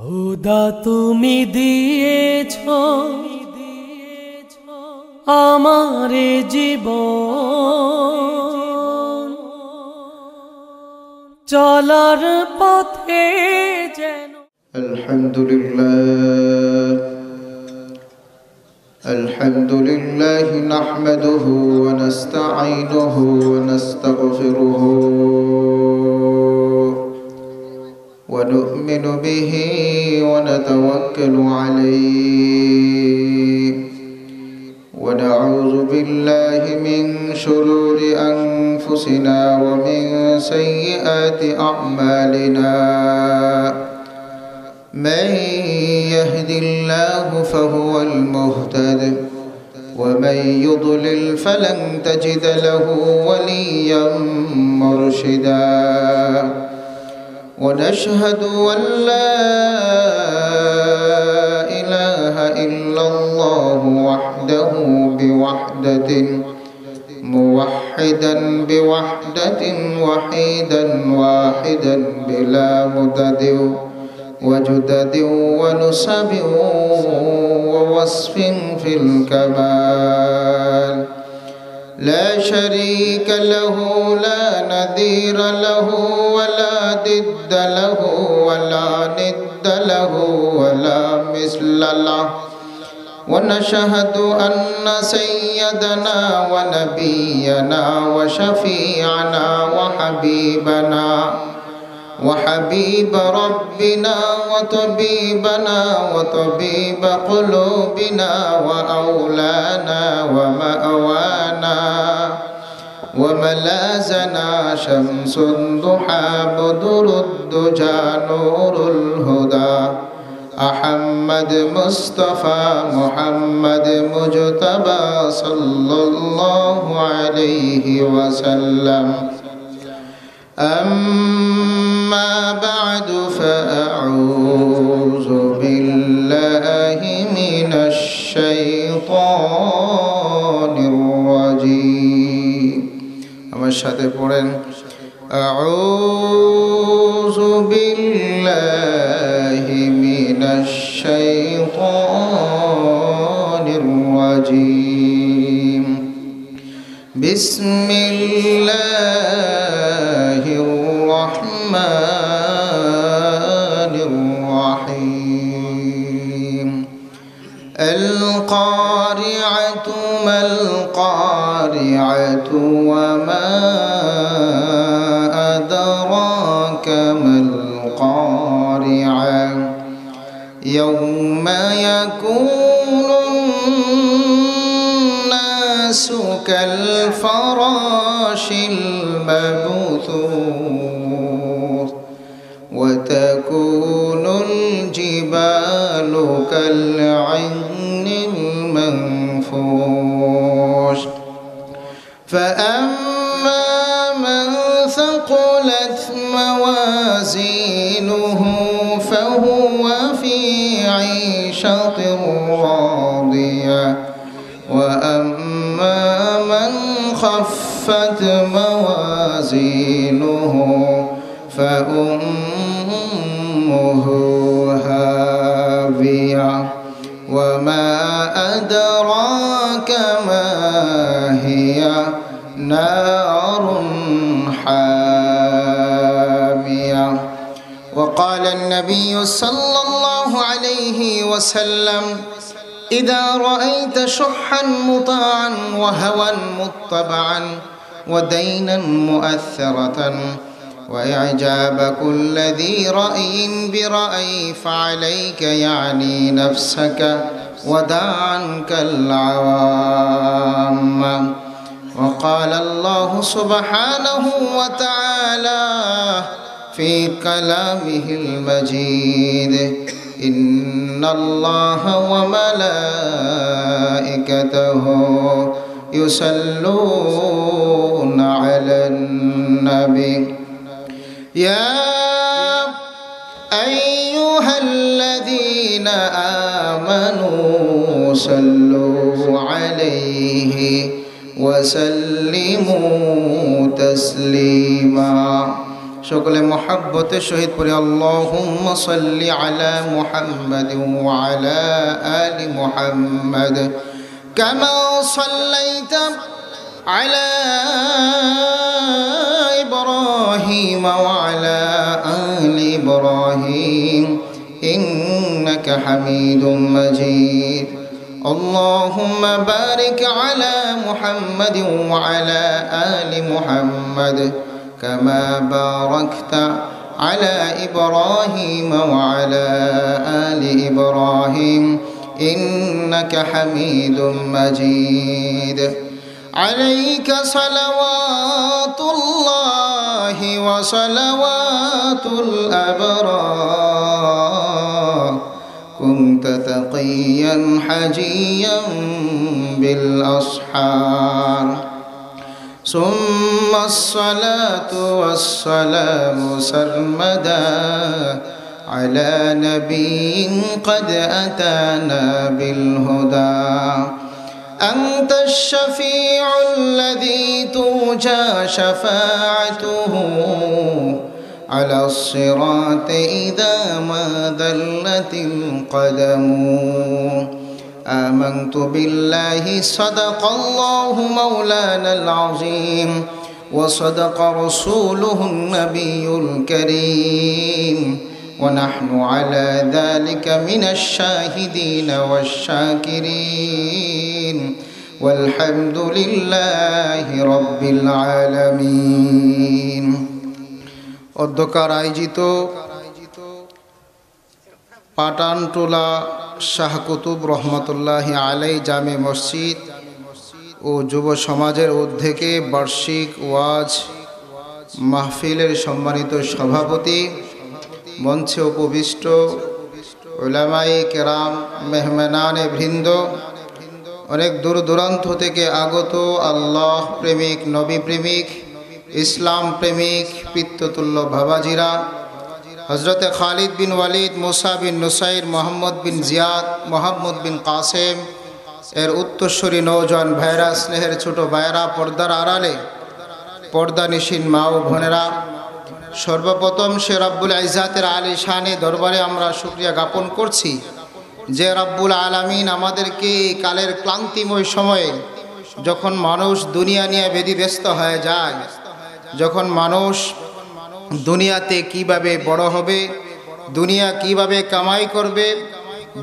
খোদা তুমি দিয়েছো আমারে জীবন, চলার পথে যেন আলহামদুলিল্লাহ নাহমাদুহু ওয়া নাস্তাঈনুহু ওয়া নাস্তাগফিরুহু ওয়া নু'মিনু বিহি ওয়া নাতাওয়াক্কালু আলাইহি ওয়া না'উযু বিল্লাহি মিন শুরুরি আনফুসিনা ওয়া মিন সাইয়্যাতি আ'মালিনা। من يهد الله فهو المهتد ومن يضلل فلن تجد له وليا مرشدا. ونشهد أن لا إله إلا الله وحده بوحدة موحدا بوحدة وحيدا واحدا بلا مدد وجدد ونسب ووصف في الكمال. لا شريك له لا نذير له ولا ضد له ولا ند له ولا مثل له. ونشهد أن سيدنا ونبينا وشفيعنا وحبيب ربنا وطبيبنا وطبيب قلوبنا وأولانا ومأوانا وملاذنا شمس الضحى بدر الدجى نور الهدى أحمد مصطفى محمد مجتبى صلى الله عليه وسلم. أما بعد فأعوذ بالله من الشيطان الرجيم. আমার সাথে পড়েন أعوذ بالله من الشيطان الرجيم. بسم الله الرحمن الرحيم. القارعة ما القارعة وما أدراك ما القارعة. يوم يكون الناس كالفراش المبثوث وتكون الجبال كالعهن المنفوش. فأما من ثقلت موازينه فهو في عيشة راضية. وأما من خفت موازينه فأمه هاوية. وما أدراك ما هي نار حامية. وقال النبي صلى الله عليه وسلم إذا رأيت شحا مطاعا وهوى متبعا ودينا مؤثرة وإعجاب كل ذي رأي برأي فعليك يعني نفسك ودع عنك العوام. وقال الله سبحانه وتعالى في كلامه المجيد إن الله وملائكته يصلون على النبي يا أيها الذين آمنوا صلوا عليه وسلموا تسليما. সকলে মহব্বতের সহিত পড়ি আল্লাহুম্মা সাল্লি আলা মুহাম্মাদ ওয়া আলা আলি মুহাম্মাদ কামা সাল্লাইতা আলা ইব্রাহিম ওয়া আলা আলি ইব্রাহিম ইন্নাকা হামিদুম মাজিদ اللهم بارك على محمد وعلى آل محمد كما باركت على إبراهيم وعلى آل إبراهيم إنك حميد مجيد عليك صلوات الله وصلوات الأبرار كنت تقيا حجيا بالأسحار ثم الصلاة والسلام سرمدا على نبي قد أتانا بالهدى أنت الشفيع الذي ترجى شفاعته على الصراط إذا ما ذلت القدم آمنت بالله صدق الله مولانا العظيم وصدق رسوله النبي الكريم ونحن على ذلك من الشاهدين والشاكرين والحمد لله رب العالمين অধ্যকার আয়োজিত পাটানটোলা শাহ কুতুব রহমতুল্লাহি আলাই জামে মসজিদ ও যুব সমাজের উদ্যোগে বার্ষিক ওয়াজ মাহফিলের সম্মানিত সভাপতি, মঞ্চে উপবিষ্ট উলামায়ে কেরাম, মেহমানানে বৃন্দ, অনেক দূর দূরান্ত থেকে আগত আল্লাহ প্রেমিক, নবী প্রেমিক, ইসলাম প্রেমিক পিতৃতুল্য বাবাজিরা, হজরতে খালিদ বিন ওয়ালিদ, মুসা বিন নুসাইর, মোহাম্মদ বিন জিয়াদ, মোহাম্মদ বিন কাসেম এর উত্তরসূরি নৌজওয়ান ভাইরা, স্নেহের ছোট ভাইরা, পর্দার আড়ালে পর্দানিশীন মা ও বোনেরা, সর্বপ্রথম সে রব্বুল ইজ্জাতের আলী শানে দরবারে আমরা শুকরিয়া জ্ঞাপন করছি যে রব্বুল আলামিন আমাদেরকে কালের ক্লান্তিময় সময়ে, যখন মানুষ দুনিয়া নিয়ে ব্যতিব্যস্ত হয়ে যায়, যখন মানুষ দুনিয়াতে কিভাবে বড় হবে, দুনিয়া কিভাবে কামাই করবে,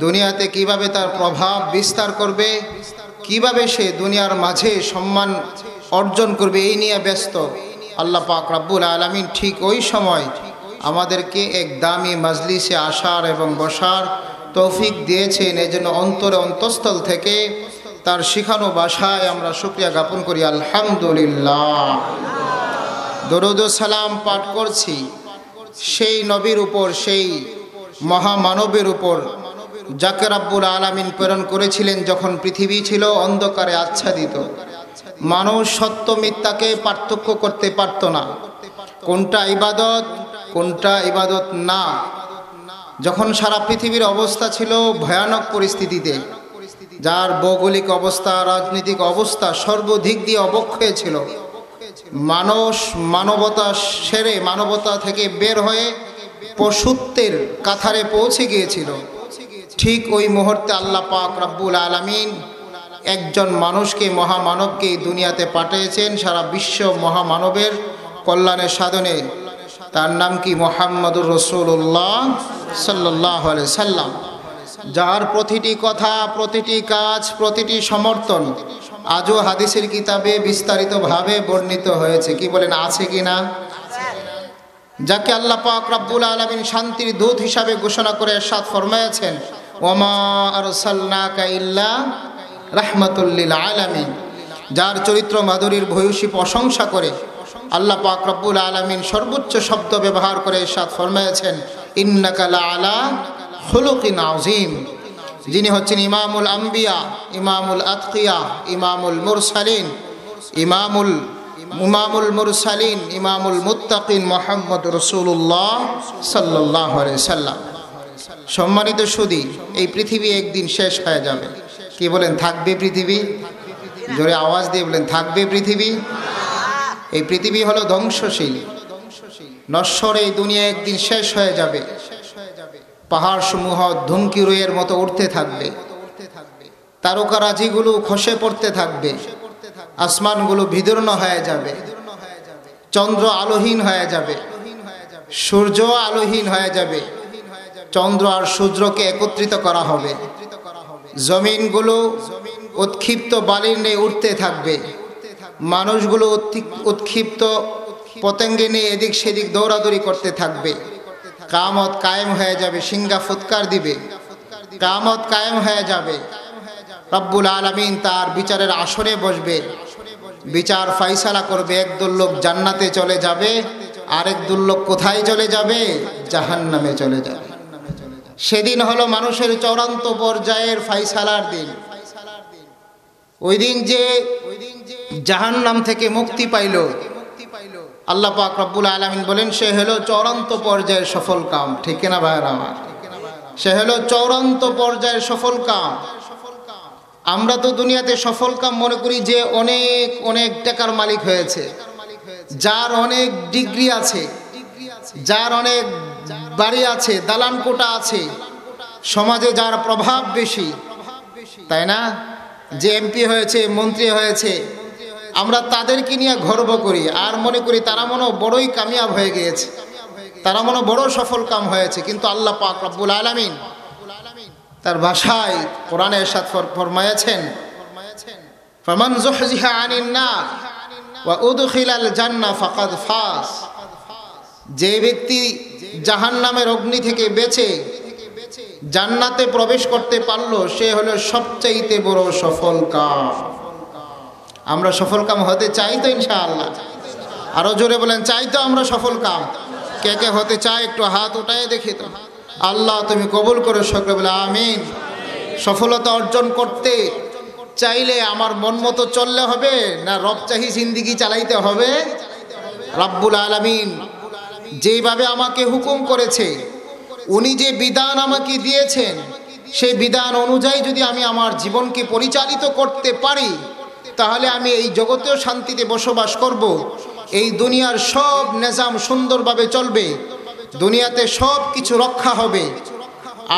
দুনিয়াতে কিভাবে তার প্রভাব বিস্তার করবে, কিভাবে সে দুনিয়ার মাঝে সম্মান অর্জন করবে, এই নিয়ে ব্যস্ত, আল্লাহ পাক রব্বুল আলামিন ঠিক ওই সময় আমাদেরকে এক দামি মজলিসে আসার এবং বসার তৌফিক দিয়েছেন। এজন্য অন্তরে অন্তঃস্থল থেকে তার শিখানো ভাষায় আমরা শুকরিয়া জ্ঞাপন করি আলহামদুলিল্লাহ। দরুদ ও সালাম পাঠ করছি সেই নবীর উপর, সেই মহামানবের উপর যাকে রব্বুল আলামিন প্রেরণ করেছিলেন যখন পৃথিবী ছিল অন্ধকারে আচ্ছাদিত। মানুষ সত্য মিথ্যাকে পার্থক্য করতে পারত না, কোনটা ইবাদত কোনটা ইবাদত না। যখন সারা পৃথিবীর অবস্থা ছিল ভয়ানক পরিস্থিতিতে, যার ভৌগোলিক অবস্থা, রাজনৈতিক অবস্থা সর্বদিক দিয়ে অবক্ষয় ছিল, মানুষ মানবতা সেরে, মানবতা থেকে বের হয়ে পশুত্বের কাতারে পৌঁছে গিয়েছিল, ঠিক ওই মুহূর্তে আল্লাহ পাক রব্বুল আলামিন একজন মানুষকে, মহামানবকে দুনিয়াতে পাঠিয়েছেন সারা বিশ্ব মহামানবের কল্যাণের সাধনে। তার নাম কি? মুহাম্মদুর রাসূলুল্লাহ সাল্লাল্লাহু আলাইহি সাল্লাম, যার প্রতিটি কথা, প্রতিটি কাজ, প্রতিটি সমর্থন আজও হাদিসের কিতাবে বিস্তারিতভাবে বর্ণিত হয়েছে। কি বলেন, আছে কি না? যাকে আল্লাহ পাক রব্বুল আলামিন শান্তির দূত হিসাবে ঘোষণা করে ইরশাদ ফরমায়েছেন, ওয়ামা আরসালনাকা ইল্লা রাহমাতুল লিল আলামিন, যার চরিত্র মাধুরীর ভূয়সী প্রশংসা করে আল্লাহ পাক রব্বুল আলামিন সর্বোচ্চ শব্দ ব্যবহার করে ইরশাদ ফরমায়েছেন, ইন্নাকা লাআলা খুলুকিন আযীম, যিনি হচ্ছেন ইমামুল আম্বিয়া, ইমামুল আতকিয়া, ইমামুল মুরসালিন, ইমামুল মুরসালিন, ইমামুল মুত্তাকিন, মুহাম্মদ রাসূলুল্লাহ সাল্লাল্লাহু আলাইহি সাল্লাম। সম্মানিত সুধী, এই পৃথিবী একদিন শেষ হয়ে যাবে। কি বলেন, থাকবে পৃথিবী? জোরে আওয়াজ দিয়ে বলেন, থাকবে পৃথিবী? এই পৃথিবী হলো ধ্বংসশীল। নশ্বর এই দুনিয়া একদিন শেষ হয়ে যাবে। পাহাড় সমূহ ধুমকিরুয়ের মতো উঠতে থাকবে, তারকারাজিগুলো খসে পড়তে থাকবে, আসমানগুলো বিদীর্ণ হয়ে যাবে, চন্দ্র আলোহীন হয়ে যাবে, সূর্য আলোহীন হয়ে যাবে, চন্দ্র আর সূর্যকে একত্রিত করা হবে, জমিনগুলো উৎক্ষিপ্ত বালির নিয়ে উঠতে থাকবে, মানুষগুলো উৎক্ষিপ্ত পতঙ্গে নিয়ে এদিক সেদিক দৌড়াদৌড়ি করতে থাকবে, কিয়ামত কায়েম হয়ে যাবে, সিংহা ফুৎকার দিবে, কিয়ামত কায়েম হয়ে যাবে, রব্বুল আলামিন তার বিচারের আসরে বসবে, বিচার ফাইসালা করবে। একদল লোক জান্নাতে চলে যাবে, আরেক দল লোক কোথায় চলে যাবে? জাহান্নামে চলে যাবে। সেদিন হলো মানুষের চূড়ান্ত পর্যায়ের ফাইসালার দিন। ওই দিন যে জাহান্নাম থেকে মুক্তি পাইল, আল্লাহ পাক রব্বুল আলামিন বলেন সে হলো চূড়ান্ত পর্যায়ের সফল কাম। ঠিক না ভাইরা আমার? সে হলো চূড়ান্ত পর্যায়ের সফল কাম। আমরা তো দুনিয়াতে সফল কাম মনে করি যে অনেক অনেক টাকার মালিক হয়েছে, যার অনেক ডিগ্রি আছে, যার অনেক বাড়ি আছে, দালান কোঠা আছে, সমাজে যার প্রভাব বেশি, তাই না? যে এমপি হয়েছে, মন্ত্রী হয়েছে, আমরা তাদেরকে নিয়ে গর্ব করি আর মনে করি তারা মনে বড়ই কামিয়াব হয়ে গিয়েছে, তারা মনে বড় সফল কাম হয়েছে। কিন্তু আল্লাহ পাক রব্বুল আলামিন তার ভাষায় কোরআনে ইরশাদ ফরমায়েছেন, ফামান যুহজিহা আনিন নার ওয়া উদখিলাল জান্নাহ ফাকাদ ফাজ। যে ব্যক্তি জাহান্নামের অগ্নি থেকে বেঁচে জান্নাতে প্রবেশ করতে পারলো, সে হলো সবচাইতে বড় সফল কাম। আমরা সফল কাম হতে চাই তো ইনশাআল্লাহ? আরো জোরে বলেন, চাই তো আমরা সফল কাম? কে কে হতে চায় একটু হাত উঠায় দেখি তো। আল্লাহ তুমি কবুল করে সকলে বলে আমিন। সফলতা অর্জন করতে চাইলে আমার মন মতো চললে হবে না রবচাহি জিন্দিগি চালাইতে হবে? রব্বুল আলামিন যেভাবে আমাকে হুকুম করেছে, উনি যে বিধান আমাকে দিয়েছেন, সেই বিধান অনুযায়ী যদি আমি আমার জীবনকে পরিচালিত করতে পারি, তাহলে আমি এই জগতেও শান্তিতে বসবাস করব, এই দুনিয়ার সব নিজাম সুন্দরভাবে চলবে, দুনিয়াতে সব কিছু রক্ষা হবে,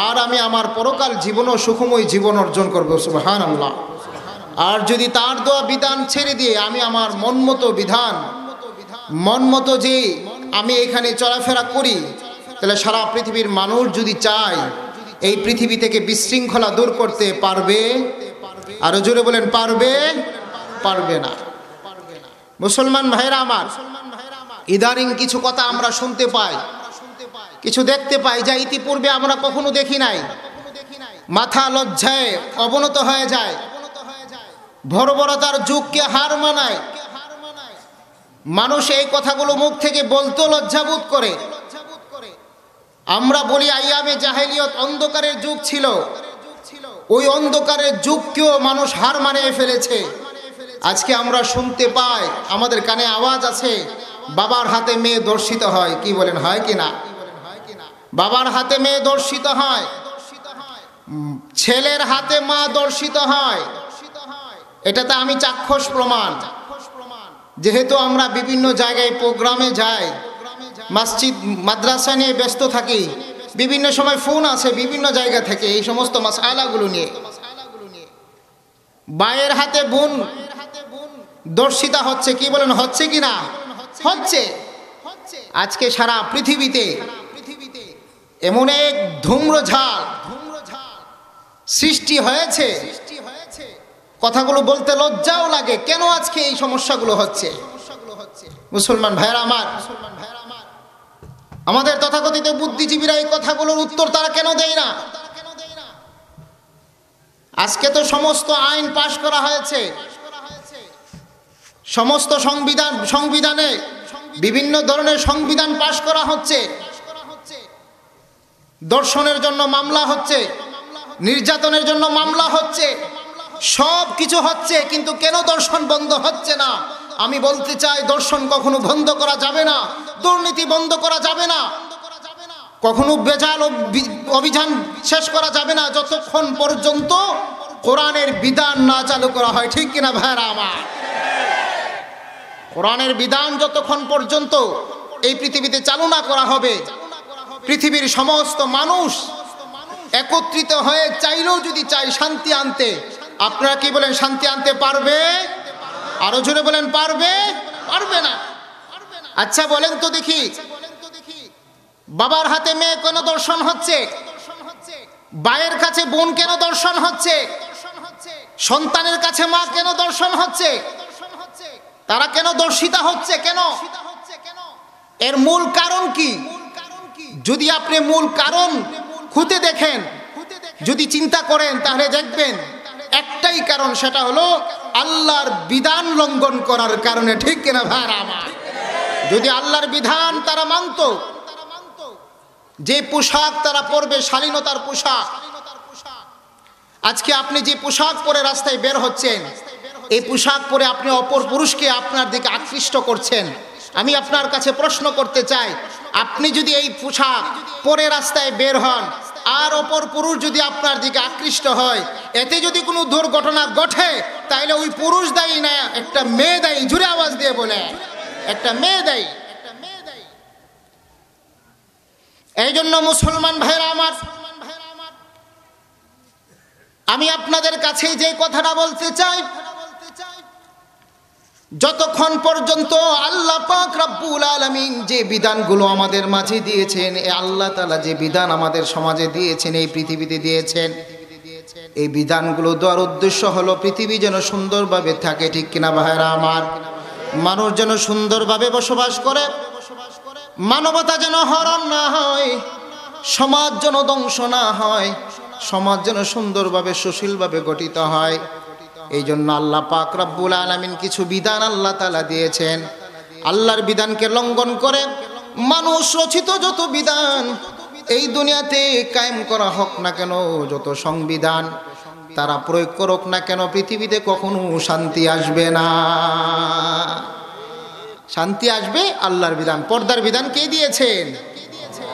আর আমি আমার পরকাল জীবনও সুখময় জীবন অর্জন করব। সুবহানাল্লাহ। আর যদি তার দেওয়া বিধান ছেড়ে দিয়ে আমি আমার মন মতো বিধান, মন মতো যে আমি এখানে চলাফেরা করি, তাহলে সারা পৃথিবীর মানুষ যদি চায় এই পৃথিবী থেকে বিশৃঙ্খলা দূর করতে পারবে? আরো জোরে বলেন, পারবে? পারবে না। মুসলমান ভাইরা আমার, ইদানিং কিছু কথা আমরা শুনতে পাই, কিছু দেখতে পাই যা ইতিপূর্বে আমরা কখনো দেখি নাই। মাথা লজ্জায় অবনত হয়ে যায়, বর্বরতার যুগকে হার মানায়। মানুষ এই কথাগুলো মুখ থেকে বলতে লজ্জাবোধ করে। আমরা বলি আইয়ামে জাহেলিয়ত অন্ধকারের যুগ ছিল, ওই অন্ধকারের যুগকেও মানুষ হার মানিয়ে ফেলেছে। আজকে আমরা শুনতে পাই, আমাদের কানে আওয়াজ আছে, বাবার হাতে মেয়ে ধর্ষিত হয়। কি বলেন, হয় কি না? বাবার হাতে মেয়ে ধর্ষিত হয়, ছেলের হাতে মা ধর্ষিত হয়। এটাতে আমি চাক্ষুষ প্রমাণ। যেহেতু আমরা বিভিন্ন জায়গায় প্রোগ্রামে যাই, মসজিদ মাদ্রাসা নিয়ে ব্যস্ত থাকি, বিভিন্ন সময় ফোন আসে বিভিন্ন জায়গা থেকে এই সমস্ত মাসআলাগুলো নিয়ে। ভাইয়ের হাতে বোন ধর্ষিতা হচ্ছে। কি বলেন, হচ্ছে কি না? হচ্ছে। আজকে সারা পৃথিবীতে এমন এক ধূম্রঝাল সৃষ্টি হয়েছে, কথাগুলো বলতে লজ্জাও লাগে। কেন আজকে এই সমস্যাগুলো হচ্ছে? মুসলমান ভাইরা আমার, আমাদের তথাকথিত বুদ্ধিজীবীরা এই কথাগুলোর উত্তর তারা কেন দেয় না? আজকে তো সমস্ত আইন পাশ করা হয়েছে, সমস্ত সংবিধানে বিভিন্ন ধরনের সংবিধান পাশ করা হচ্ছে, ধর্ষণের জন্য মামলা হচ্ছে, নির্যাতনের জন্য মামলা হচ্ছে, সব কিছু হচ্ছে, কিন্তু কেন ধর্ষণ বন্ধ হচ্ছে না? আমি বলতে চাই, ধর্ষণ কখনো বন্ধ করা যাবে না, দুর্নীতি বন্ধ করা যাবে না, কখনো বেজাল অভিযান শেষ করা যাবে না যতক্ষণ পর্যন্ত কোরআনের বিধান না চালু করা হয়। ঠিক কিনা ভাইরা আমার? কোরআনের বিধান যতক্ষণ পর্যন্ত এই পৃথিবীতে চালনা করা হবে, পৃথিবীর সমস্ত মানুষ একত্রিত হয়ে চাইলেও যদি চাই শান্তি আনতে, আপনারা কি বলেন শান্তি আনতে পারবে? আরো জোরে বলেন পারবে? পারবে না। আচ্ছা বলেন তো দেখি, বাবার হাতে মেয়ে কেন দর্শন হচ্ছে? ভাইয়ের কাছে বোন কেন দর্শন হচ্ছে? সন্তানের কাছে মা কেন দর্শন হচ্ছে? তারা কেন দর্শিতা হচ্ছে? কেন? এর মূল কারণ কি? যদি আপনি মূল কারণ খুঁজে দেখেন, যদি চিন্তা করেন, তাহলে দেখবেন একটাই কারণ, সেটা হলো আল্লাহর বিধান লঙ্ঘন করার কারণে। ঠিক কিনা ভাইরা আমার? যদি আল্লাহর বিধান তারা মানত, যে পোশাক তারা পরবে শালীনতার পোশাক, আজকে আপনি যে পোশাক পরে রাস্তায় বের হচ্ছেন, এই পোশাক পরে আপনি অপর পুরুষকে আপনার দিকে আকৃষ্ট করছেন। আমি আপনার কাছে প্রশ্ন করতে চাই, আপনি যদি এই পোশাক পরে রাস্তায় বের হন আর অপর পুরুষ যদি আপনার দিকে আকৃষ্ট হয়, এতে যদি কোনো দুর্ঘটনা ঘটে, তাহলে ওই পুরুষ দায়ী না, একটা মেয়ে দায়ী। জোরে আওয়াজ দিয়ে বলে, একটা মেয়ে দায়ী। এই জন্য মুসলমান ভাইরা আমার, আমি আপনাদের কাছে যে কথাটা বলতে চাই, যতক্ষণ পর্যন্ত আল্লাহ পাক রব্বুল আলামিন যে বিধানগুলো আমাদের মাঝে দিয়েছেন, এই আল্লাহ তাআলা যে বিধান আমাদের সমাজে দিয়েছেন, এই পৃথিবীতে দিয়েছেন, এই বিধানগুলো দেওয়ার উদ্দেশ্য হলো পৃথিবী যেন সুন্দরভাবে থাকে। ঠিক কিনা ভাইরা আমার? মানুষ যেন সুন্দরভাবে বসবাস করে, মানবতা যেন হরণ না হয়, সমাজ যেন ধ্বংস না হয়, সমাজ যেন সুন্দরভাবে সুশীলভাবে গঠিত হয়। এই জন্য আল্লাহ পাক রব্বুল আলামিন কিছু বিধান আল্লাহ তাআলা দিয়েছেন। আল্লাহর বিধানকে লঙ্ঘন করে মানুষ রচিত যত বিধান এই দুনিয়াতে কায়েম করা হোক না কেন, যত সংবিধান তারা প্রয়োগ করুক না কেন, পৃথিবীতে কখনো শান্তি আসবে না। শান্তি আসবে আল্লাহর বিধান। পর্দার বিধান কে দিয়েছেন?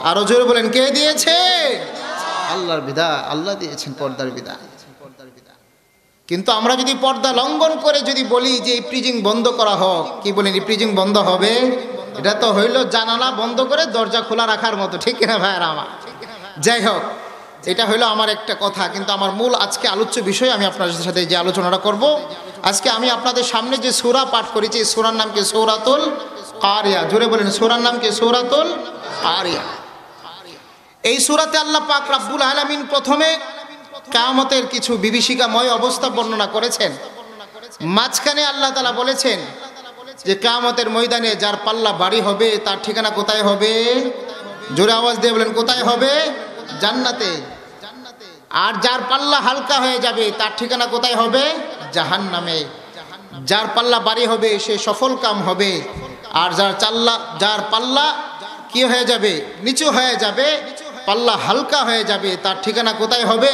আরো জোরে বলেন, কে দিয়েছে? আল্লাহর বিধান, আল্লাহ দিয়েছেন পর্দার বিধান। কিন্তু আমরা যদি পর্দা লঙ্ঘন করে যদি বলি যে এই প্রিজিং বন্ধ করা হোক, কি বলেন এই প্রিজিং বন্ধ হবে? এটা তো হইল জানালা বন্ধ করে দরজা খোলা রাখার মতো। ঠিক কিনা ভাইরা আমার? যাই হোক, এটা হইলো আমার একটা কথা। কিন্তু আমার মূল আজকে আলোচ্য বিষয়, আমি আপনাদের সাথে যে আলোচনাটা করব, আজকে আমি আপনাদের সামনে যে সূরা পাঠ করেছি, এই সূরার নাম কি? সূরাতুল কারিয়া। জোরে বলেন, সূরার নাম কি? সূরাতুল কারিয়া। এই সূরাতে আল্লাহ পাক রব্বুল আলামিন প্রথমে কিয়ামতের কিছু বিভীষিকাময় অবস্থা বর্ণনা করেছেন। মাঝখানে আল্লাহ তাআলা বলেছেন যে কিয়ামতের ময়দানে যার পাল্লা ভারী হবে তার ঠিকানা কোথায় হবে? জোরে আওয়াজ দিয়ে বলেন, কোথায় হবে? জান্নাতে। আর যার পাল্লা হালকা হয়ে যাবে তার ঠিকানা কোথায় হবে? জাহান্নামে। যার পাল্লা ভারী হবে সে সফল কাম হবে, আর যার পাল্লা কি হয়ে যাবে? নিচু হয়ে যাবে, পাল্লা হালকা হয়ে যাবে, তার ঠিকানা কোথায় হবে?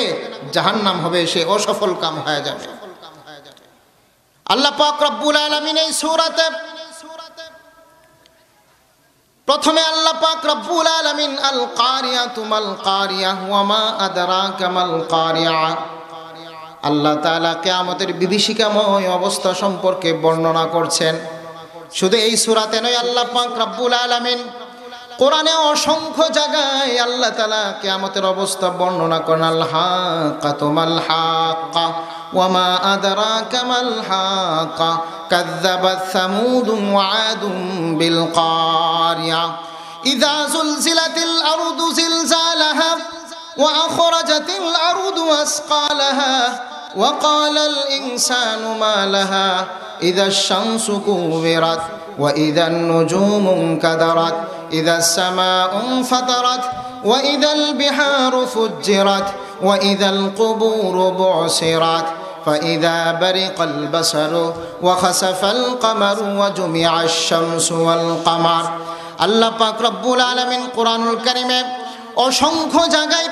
জাহান্নাম হবে, সে অসফল কাম হয়ে যাবে। আল্লাহ পাক রব্বুল আলামিন এই সূরাতে প্রথমে আল্লাহ পাক রব্বুল আলামিন আল কারিয়াতু মাল কারিয়া ওয়া মা আদরাকা মাল কারিয়া, আল্লাহ তাআলা কিয়ামতের বিভীষিকাময় অবস্থা সম্পর্কে বর্ণনা করছেন। শুধু এই সূরাতে নয়, আল্লাহ পাক রব্বুল আলামিন কোরআনে অসংখ্য জায়গায় আল্লাহ তাআলা কিয়ামতের অবস্থা বর্ণনা করেন। আল হাক্কাতু মাল হাক্কা ওয়া মা আদরাকা মাল হাক্কা কাযযাবাত সামুদু ওয়া আদুম বিল কারিয়া ইযা যুলজিলাতিল আরদু জিলজালাহা ওয়া আখরাজাতিল আরদু আসকালাহা ওয়া ক্বালাল ইনসানু মা লাহা ইযাশ শামসু কুবিরাত ওয়া ইযান নুজুমু কাদারাত إذا السماء انفطرت وإذا البحار فجرت وإذا القبور بعثرت فإذا برق البصر وخسف القمر وجمع الشمس والقمر। আল্লাহ পাক রব্বুল আলামিন কোরআনুল কারীমে অসংখ্য জায়গায়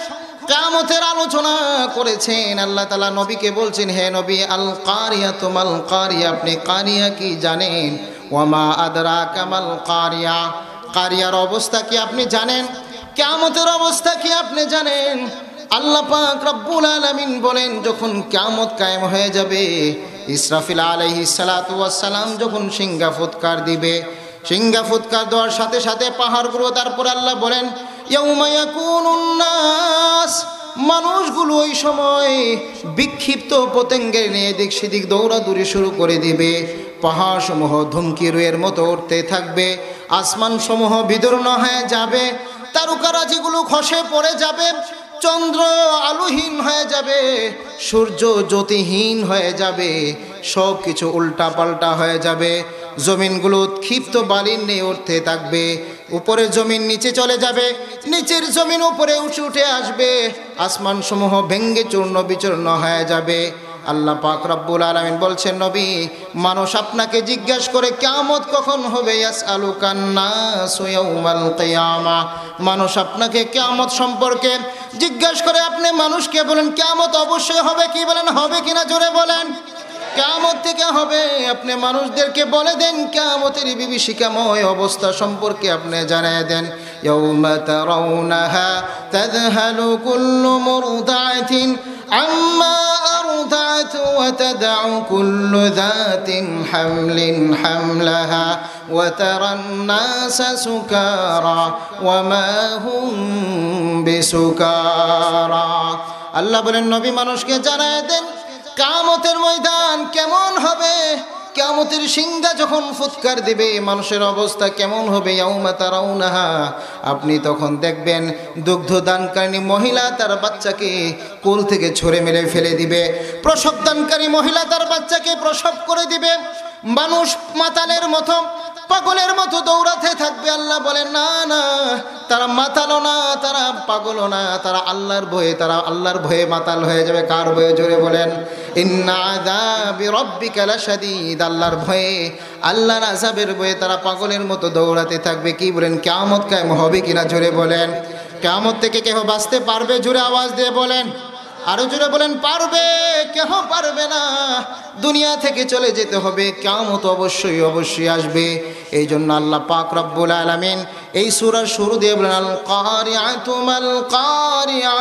কিয়ামতের আলোচনা করেছেন। আল্লাহ তাআলা নবীকে বলছেন, হে নবী, আল কারিয়াতু মাল কারিয়া, আপনি কারিয়া কি জানেন? ওয়া মা আদরাকা মাল কারিয়া, কারিয়ার অবস্থা কি আপনি জানেন? কিয়ামতের অবস্থা কি আপনি জানেন? আল্লাহ পাক রব্বুল আলামিন বলেন, যখন কিয়ামত কায়েম হয়ে যাবে, ইসরাফিল আলাইহিস সালাতু ওয়াস সালাম যখন সিংহা ফুৎকার দিবে, সিংহা ফুৎকার দেওয়ার সাথে সাথে পাহাড়গুলো, তারপর আল্লাহ বলেন ইয়াউমা ইয়াকুনুন নাস, মানুষগুলো ওই সময় বিক্ষিপ্ত পতঙ্গের নিয়ে এদিক সেদিক দৌড়াদৌড়ি শুরু করে দিবে। পাহাড় সমূহ ধুমকির মতো উঠতে থাকবে, আসমান সমূহ বিদীর্ণ হয়ে যাবে, তারকারাজিগুলো খসে পড়ে যাবে, চন্দ্র আলোহীন হয়ে যাবে, সূর্য জ্যোতিহীন হয়ে যাবে, সব কিছু উল্টা পাল্টা হয়ে যাবে। জমিনগুলো উৎক্ষিপ্ত বালির নিয়ে উঠতে থাকবে, উপরের জমিন নিচে চলে যাবে, নিচের জমিন উপরে উঠে আসবে, আসমান সমূহ ভেঙ্গে চূর্ণ বিচূর্ণ হয়ে যাবে। আল্লাহ পাক রব্বুল আলামিন বলছেন, নবী, মানুষ আপনাকে জিজ্ঞাসা করে কিয়ামত কখন হবে, ইয়াসআলুকান নাসু ইয়াউমাল কিয়ামা, মানুষ আপনাকে কিয়ামত সম্পর্কে জিজ্ঞাসা করে, আপনি মানুষকে বলেন কিয়ামত অবশ্যই হবে, কি বলেন হবে কিনা জোরে বলেন। কিয়ামত থেকে হবে, আপনি মানুষদেরকে বলে দেন কিয়ামতের বিভীষিকাময় অবস্থা সম্পর্কে আপনি জানিয়ে দেন। ইয়াউমা তারাউনাহা তাযহালু কুল্লু মুরদাআতিন আম্মা আরদাআত ওয়া তাদউ কুল্লু যাতিন হামলিন হামলাহা ওয়া তারান নাসা সুকারা ওয়া মা হুম বিসুকারা। আল্লাহ বলেন, নবী মানুষকে জানিয়ে দেন কিয়ামতের ময়দান কেমন হবে, কিয়ামতের সিংহা যখন ফুৎকার দিবে মানুষের অবস্থা কেমন হবে। ইয়াউমা তারাউনাহা, আপনি তখন দেখবেন দুগ্ধদানকারী মহিলা তার বাচ্চাকে কোল থেকে ছুঁড়ে মেরে ফেলে দিবে, প্রসবদানকারী মহিলা তার বাচ্চাকে প্রসব করে দিবে, মানুষ মাতালের মতো পাগলের মতো দৌড়াতে থাকবে। আল্লাহ বলেন, না না, তারা মাতালও না, তারা পাগলও না, তারা আল্লাহর ভয়ে মাতাল হয়ে যাবে। কার ভয়ে জোরে বলেন। ইন্না আযাবি রাব্বিকা লাশাদীদ, আল্লাহর ভয়ে, আল্লাহর আযাবের ভয়ে তারা পাগলের মতো দৌড়াতে থাকবে। কি বলেন, কিয়ামত কায়েম হবে কিনা জোরে বলেন। কিয়ামত থেকে কেউ বাঁচতে পারবে? জোরে আওয়াজ দিয়ে বলেন, আরো জোরে বলেন, পারবে? কেউ পারবে না, দুনিয়া থেকে চলে যেতে হবে, কিয়ামত অবশ্যই অবশ্যই আসবে। এই জন্য আল্লাহ পাক রব্বুল আলামিন এই সূরার শুরু দিয়ে বলেন, আল কারিআতু মাল কারিআ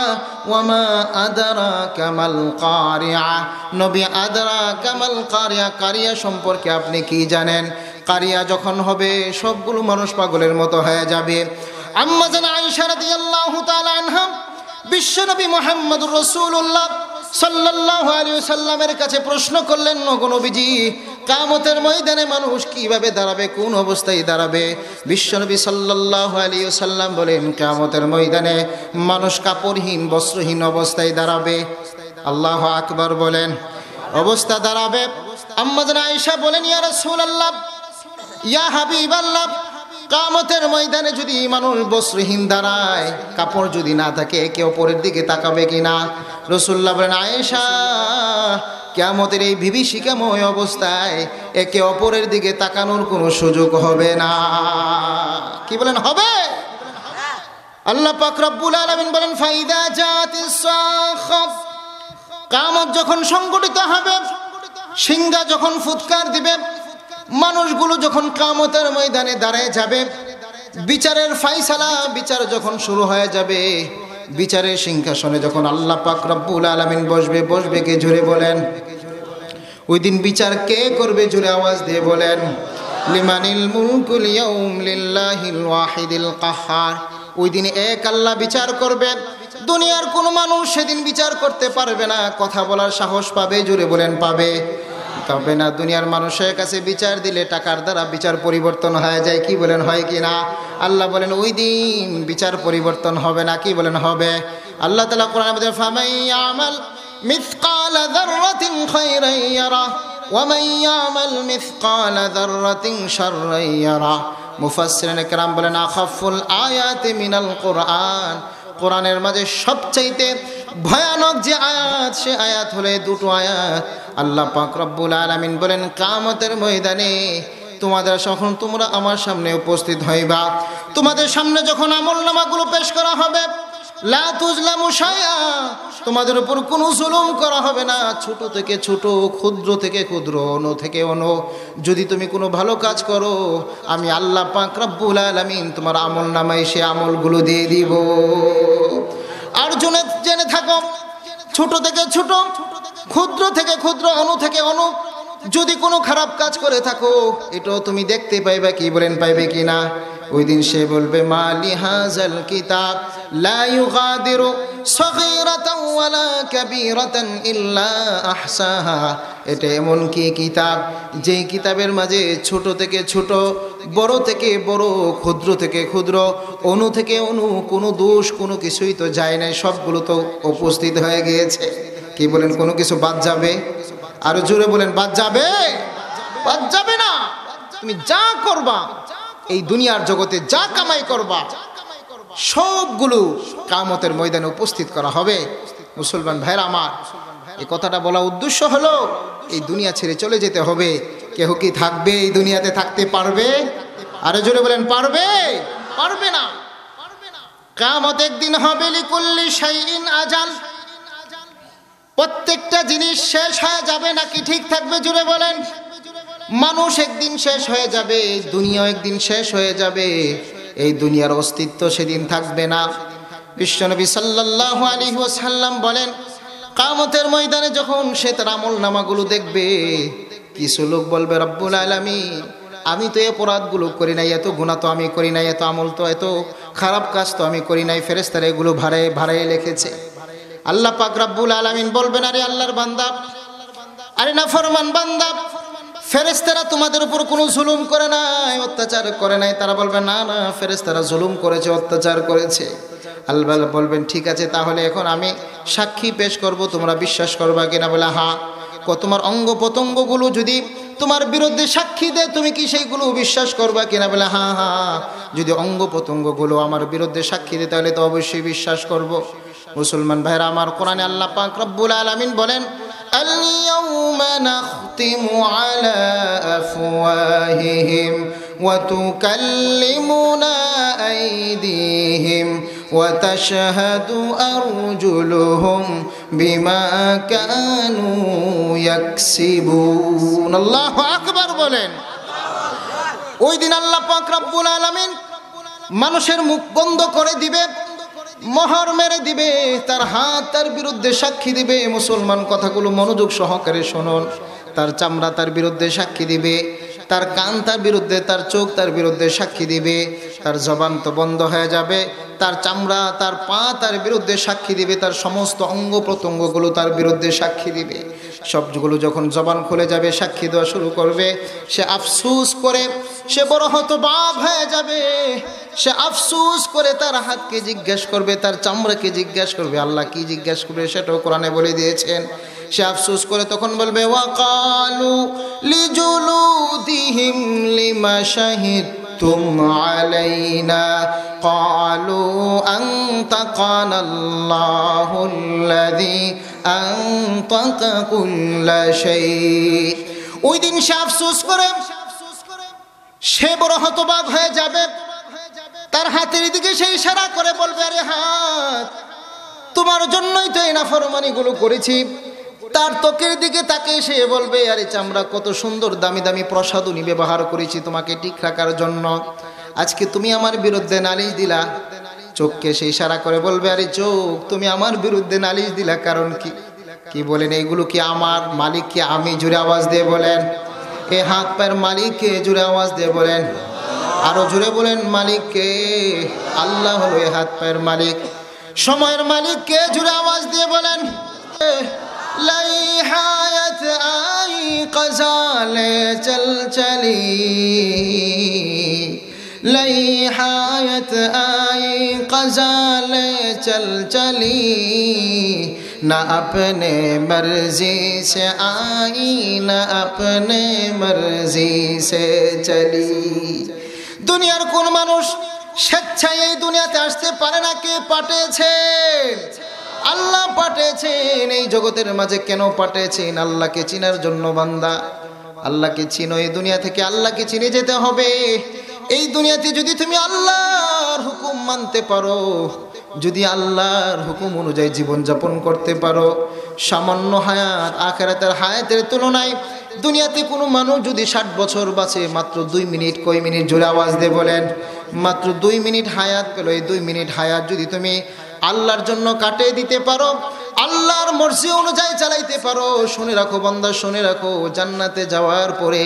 ওয়া মা আদরাকা মাল কারিআ। নবী, আদরাকা মাল কারিআ, কারিয়া সম্পর্কে আপনি কি জানেন? কারিয়া যখন হবে সবগুলো মানুষ পাগলের মতো হয়ে যাবে। আম্মা জান আয়েশা রাদিয়াল্লাহু তাআলা আনহা বিশ্বনবী মুহাম্মদুর রাসূলুল্লাহ সাল্লাল্লাহু আলাইহি ওয়াসাল্লামের কাছে প্রশ্ন করলেন, ওগো নবীজি, কিয়ামতের ময়দানে মানুষ কিভাবে দাঁড়াবে, কোন অবস্থায় দাঁড়াবে? বিশ্বনবী সাল্লাল্লাহু আলাইহি ওয়াসাল্লাম বলেন, কিয়ামতের ময়দানে মানুষ কাপড়হীন বস্ত্রহীন অবস্থায় দাঁড়াবে। আল্লাহু আকবার বলেন, অবস্থা দাঁড়াবে। আম্মা জান আয়েশা বলেন, ইয়া রাসূলুল্লাহ, ইয়া হাবিবাল্লাহ, কিয়ামতের ময়দানে যদি মানুষ বস্ত্রহীন দাঁড়ায়, কাপড় যদি না থাকে, একে অপরের দিকে তাকাবে কিনা? রাসূলুল্লাহ বলেন, আয়েশা, কিয়ামতের এই বিভীষিকাময় অবস্থায় একে অপরের দিকে তাকানোর কোনো সুযোগ হবে না। কি বলেন, হবে? আল্লাহ পাক রব্বুল আলামিন বলেন, ফাইদা জাতিস সাখা, কিয়ামত যখন সংঘটিত হবে, সিংহা যখন ফুৎকার দিবে, মানুষগুলো যখন কিয়ামতের ময়দানে দাঁড়িয়ে যাবে, বিচারের ফায়সালা, বিচার যখন শুরু হয়ে যাবে, বিচারের সিংহাসনে যখন আল্লাহ পাক রব্বুল আলামিন বসবে কে জোরে বলেন। ওই দিন বিচার কে করবে? জোরে আওয়াজ দিয়ে বলেন, লিমানিল মুলকুল ইয়াউম লিল্লাহিল ওয়াহিদিল কাহ্হার। ওই দিন এক আল্লাহ বিচার করবে, দুনিয়ার কোনো মানুষ সেদিন বিচার করতে পারবে না। কথা বলার সাহস পাবে? জোরে বলেন, পাবে? তবে না। দুনিয়ার মানুষের কাছে বিচার দিলে টাকার দ্বারা বিচার পরিবর্তন হয়ে যায়। কি বলেন, হয় কি না? আল্লাহ বলেন, ওই দিন বিচার পরিবর্তন হবে না। কি বলেন, হবে? আল্লাহ তাআলা কোরআনে বলেন, ফামান ইয়ামাল মিসকালা যাররাতিন খায়রান ইয়ারা ওয়া মান ইয়ামাল মিসকালা যাররাতিন শাররান ইয়ারা। মুফাসসিরিন কেরাম বলেন, আখাফুল আয়াতি মিনাল কোরআন, কোরআনের মাঝে সবচাইতে ভয়ানক যে আয়াত, সে আয়াত হলে দুটো আয়াত। আল্লাহ পাক রব্বুল আলামিন বলেন, কিয়ামতের ময়দানে যখন তোমরা আমার সামনে উপস্থিত হইবা, তোমাদের সামনে যখন আমলনামাগুলো পেশ করা হবে, লা তুজলামু শাইআ, তোমাদের উপর কোনো জুলুম করা হবে না। ছোট থেকে ছোট, ক্ষুদ্র থেকে ক্ষুদ্র, অণু থেকে অণু, যদি তুমি কোনো ভালো কাজ করো, আমি আল্লাহ পাক রব্বুল আলামিন তোমার আমলনামায় সে আমলগুলো দিয়ে দিব। আর জেনে থাকো, ছোট থেকে ছোট, ক্ষুদ্র থেকে ক্ষুদ্র, অণু থেকে অণু, যদি কোনো খারাপ কাজ করে থাকো এটাও তুমি দেখতে পাইবে, কি বলেন পাইবে কি না? ওই দিন সে বলবে মালি হাযাল কিতাব লা ইউগাদিরু সগীরাতান ওয়ালা কাবীরাতান ইল্লা আহসাহা। এটা এমন কি কিতাব, যেই কিতাবের মাঝে ছোট থেকে ছোট, বড় থেকে বড়, ক্ষুদ্র থেকে ক্ষুদ্র, অণু থেকে অণু, কোনো দোষ কোনো কিছুই তো যায় নাই, সবগুলো তো উপস্থিত হয়ে গিয়েছে। কি বলেন, কোনো কিছু বাদ যাবে? আরো জোরে বলেন, বাদ যাবে? বাদ যাবে না। তুমি যা করবা এই দুনিয়ার জগতে, যা কামাই করবা, সবগুলো কিয়ামতের ময়দানে উপস্থিত করা হবে। মুসলমান ভাইরা আমার, এই কথাটা বলা উদ্দেশ্য হলো এই দুনিয়া ছেড়ে চলে যেতে হবে। কেহ কি থাকবে এই দুনিয়াতে, থাকতে পারবে? আরো জোরে বলেন, পারবে? পারবে না। কিয়ামত একদিন হবে, লিকুল্লি শাইইন আজাল, প্রত্যেকটা জিনিস শেষ হয়ে যাবে, নাকি ঠিক থাকবে? জোরে বলেন। মানুষ একদিন শেষ হয়ে যাবে, দুনিয়া একদিন শেষ হয়ে যাবে, এই দুনিয়ার অস্তিত্ব সেদিন থাকবে না। বিশ্বনবী সাল্লাল্লাহু আলাইহি ওয়াসাল্লাম বলেন, কিয়ামতের ময়দানে যখন সে তার আমলনামাগুলো দেখবে, কিছু লোক বলবে রব্বুল আলামিন, আমি তো এই অপরাধগুলো করি নাই, এত গুনাহ তো আমি করি নাই, এত আমল তো, এত খারাপ কাজ তো আমি করি নাই, ফেরেশতারা এগুলো ভাড়ায় ভাড়ায় লিখেছে। আল্লাহ পাক রব্বুল আলামিন বলবেন, আরে আল্লাহর বান্দা, আরে নাফরমান বান্দা, ফেরেশতারা তোমাদের উপর কোনো জুলুম করে নাই, অত্যাচার করে নাই। তারা বলবে না না, ফেরেশতারা জুলুম করেছে, অত্যাচার করেছে। আল্লাহ বলবেন, ঠিক আছে, তাহলে এখন আমি সাক্ষী পেশ করব, তোমরা বিশ্বাস করবা কিনা? বলে হ্যাঁ। তোমার অঙ্গ প্রত্যঙ্গগুলো যদি তোমার বিরুদ্ধে সাক্ষী দেয়, তুমি কি সেইগুলো বিশ্বাস করবা কিনা? বলে হ্যাঁ হ্যাঁ। যদি অঙ্গ প্রত্যঙ্গগুলো আমার বিরুদ্ধে সাক্ষী দেয় তাহলে তো অবশ্যই বিশ্বাস করব। মুসলমান ভাইরা আমার, কোরআনে আল্লাহ পাক রব্বুল আলামিন বলেন, আল-ইয়াউমা নাখতিমু আলা আফওয়াহিহিম ওয়া তুকাল্লিমুনা আইদিহিম ওয়া তাশহাদু আরজুলুহুম বিমা কানু ইয়াকসিবুন। আল্লাহু আকবার বলেন। ওই দিন আল্লাহ পাক রব্বুল আলামিন মানুষের মুখ বন্ধ করে দিবে, মোহর মেরে দিবে, তার হাত তার বিরুদ্ধে সাক্ষী দিবে। মুসলমান, কথাগুলো মনোযোগ সহকারে শুনুন। তার চামড়া তার বিরুদ্ধে সাক্ষী দিবে, তার কান তার বিরুদ্ধে, তার চোখ তার বিরুদ্ধে সাক্ষী দিবে, তার জবান তো বন্ধ হয়ে যাবে, তার চামড়া, তার পা তার বিরুদ্ধে সাক্ষী দিবে, তার সমস্ত অঙ্গ প্রত্যঙ্গগুলো তার বিরুদ্ধে সাক্ষী দিবে। সবগুলো যখন জবান খুলে যাবে, সাক্ষী দেওয়া শুরু করবে, সে আফসোস করে, সে বড় হতবাক হয়ে যাবে। সে আফসোস করে তার হাতকে জিজ্ঞেস করবে, তার চামড়াকে জিজ্ঞেস করবে। আল্লাহ কি জিজ্ঞেস করবে সেটাও কোরআনে বলে দিয়েছেন। সে আফসোস করে তখন বলবে, ওয়াকালু লিজুলুদিহিম লিমা শাহিদতুম আলাইনা ক্বালু আনতাকানাল্লাহুল্লাযী আনতাকা কুল্লা শাই। ওই দিন সে আফসোস করে, সে বড় হতবাক হয়ে যাবে। তার হাতের দিকে সেই ইশারা করে বলবে, আরে হাত, তোমার জন্যই তো এই নাফরমানিগুলো করেছি। তার ত্বকের দিকে তাকে সে বলবে, আরে চামড়া, কত সুন্দর দামি দামি প্রসাধনী ব্যবহার করেছি তোমাকে ঠিক রাখার জন্য, আজকে তুমি আমার বিরুদ্ধে নালিশ দিলা। চোখকে সে ইশারা করে বলবে, আরে চোখ, তুমি আমার বিরুদ্ধে নালিশ দিলা, কারণ কি? কি বলেন, এইগুলো কি আমার? মালিক কি আমি? জোরে আওয়াজ দিয়ে বলেন। এই হাত পায়ের মালিককে? জোরে আওয়াজ দিয়ে বলেন। আরো জোরে বলেন, মালিককে? আল্লাহ হলো এই হাত পায়ের মালিক। সময়ের মালিককে? জোরে আওয়াজ দিয়ে বলেন। লাইহায়াত আই কজালে চল চলি, লাইহায়াত আই কজালে চল চলি, না अपने मर्जी से आई ना अपने मर्जी से चली। দুনিয়ার কোন মানুষ স্বেচ্ছায় এই দুনিয়াতে আসতে পারে না। কে পাঠিয়েছে? আল্লাহ পাঠিয়েছেন। এই জগতের মাঝে কেন পাঠিয়েছেন? আল্লাহকে চিনার জন্য। বান্দা, আল্লাহকে চিনো। এই দুনিয়া থেকে আল্লাহকে চিনে যেতে হবে। এই দুনিয়াতে যদি তুমি আল্লাহর হুকুম মানতে পারো, যদি আল্লাহর হুকুম অনুযায়ী জীবনযাপন করতে পারো, সামান্য হায়াত আখিরাতের হায়াতের তুলনায় দুনিয়াতে কোনো মানুষ যদি 60 বছর বাঁচে, মাত্র 2 মিনিট, কয় মিনিট? জোরে আওয়াজ দিয়ে বলেন। মাত্র 2 মিনিট হায়াত পেল। এই 2 মিনিট হায়াত যদি তুমি আল্লাহর জন্য কাটিয়ে দিতে পারো, আল্লাহর মর্জি অনুযায়ী চালাইতে পারো, শুনে রাখো বান্দা, শুনে রাখো, জান্নাতে যাওয়ার পরে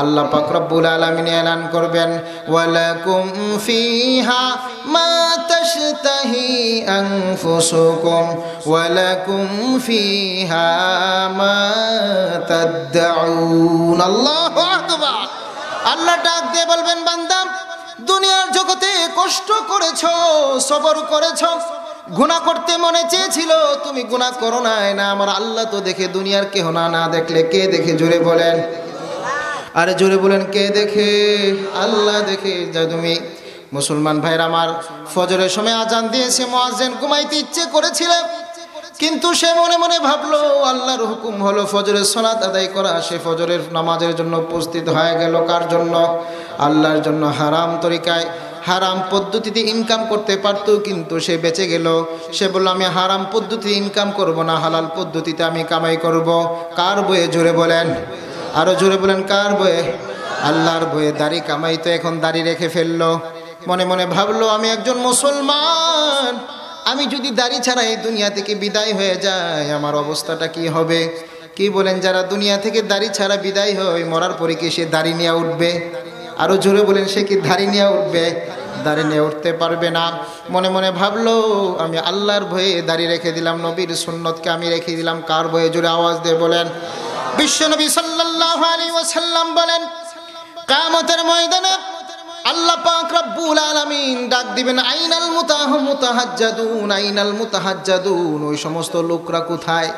আল্লাহ পাক রব্বুল আলামিন এলান করবেন, ওয়ালাকুম ফিহা মা তাশতাহি আনফুসুকুম ওয়ালাকুম ফিহা মা তাদউন। আল্লাহু আকবার। আল্লাহ ডাক দিয়ে বলবেন, বান্দা দুনিয়ার জগতে কষ্ট করেছো, সবর করেছো, গুনাহ করতে মনে চেয়েছিল, তুমি গুনাহ করো নাই, না আমার আল্লাহ তো দেখে, দুনিয়ার কেহ না, না দেখলে কে দেখে? জোরে বলেন, আরে জোরে বলেন, কে দেখে? আল্লাহ দেখে। যা তুমি মুসলমান ভাইরা আমার, ফজরের সময় আজান দিয়েছে, মুয়াজ্জিন ঘুমাইতে ইচ্ছে করেছিল, কিন্তু সে মনে মনে ভাবলো আল্লাহর হুকুম হলো ফজরের সালাত আদায় করা, সে ফজরের নামাজের জন্য উপস্থিত হয়ে গেল। কার জন্য? আল্লাহর জন্য। হারাম তরিকায়, হারাম পদ্ধতিতে ইনকাম করতে পারতো, কিন্তু সে বেঁচে গেল। সে বলল, আমি হারাম পদ্ধতিতে ইনকাম করব না, হালাল পদ্ধতিতে আমি কামাই করব। কার বয়ে? জোরে বলেন, আরো জোরে বলেন, কার বয়ে? আল্লাহর বয়ে। দাড়ি কামাই তো এখন দাড়ি রেখে ফেললো। মনে মনে ভাবলো, আমি একজন মুসলমান, আমি যদি দাড়ি ছাড়া এই দুনিয়া থেকে বিদায় হয়ে যায়, আমার অবস্থাটা কি হবে? কি বলেন? যারা দুনিয়া থেকে দাড়ি ছাড়া বিদায় হয়, মরার পরে কি সে দাড়ি নিয়ে উঠবে? আরো জোরে বলেন, সে কি দাড়ি নিয়ে উঠবে? দাড়ি নিয়ে উঠতে পারবে না। মনে মনে ভাবলো, আমি আল্লাহর ভয়ে দাড়ি রেখে দিলাম, নবীর সুন্নতকে আমি রেখে দিলাম। কার ভয়ে? জোরে আওয়াজ দিয়ে বলেন। বিশ্বনবী সাল্লাল্লাহু আলাইহি ওয়াসাল্লাম বলেন, কিয়ামতের ময়দানে আল্লাহ পাক রব্বুল আলামিন ডাক দিবেন, আইনাল মুতাহাজ্জাদুন, আইনাল মুতাহাজ্জাদুন। ওই সমস্ত লোকরা কোথায়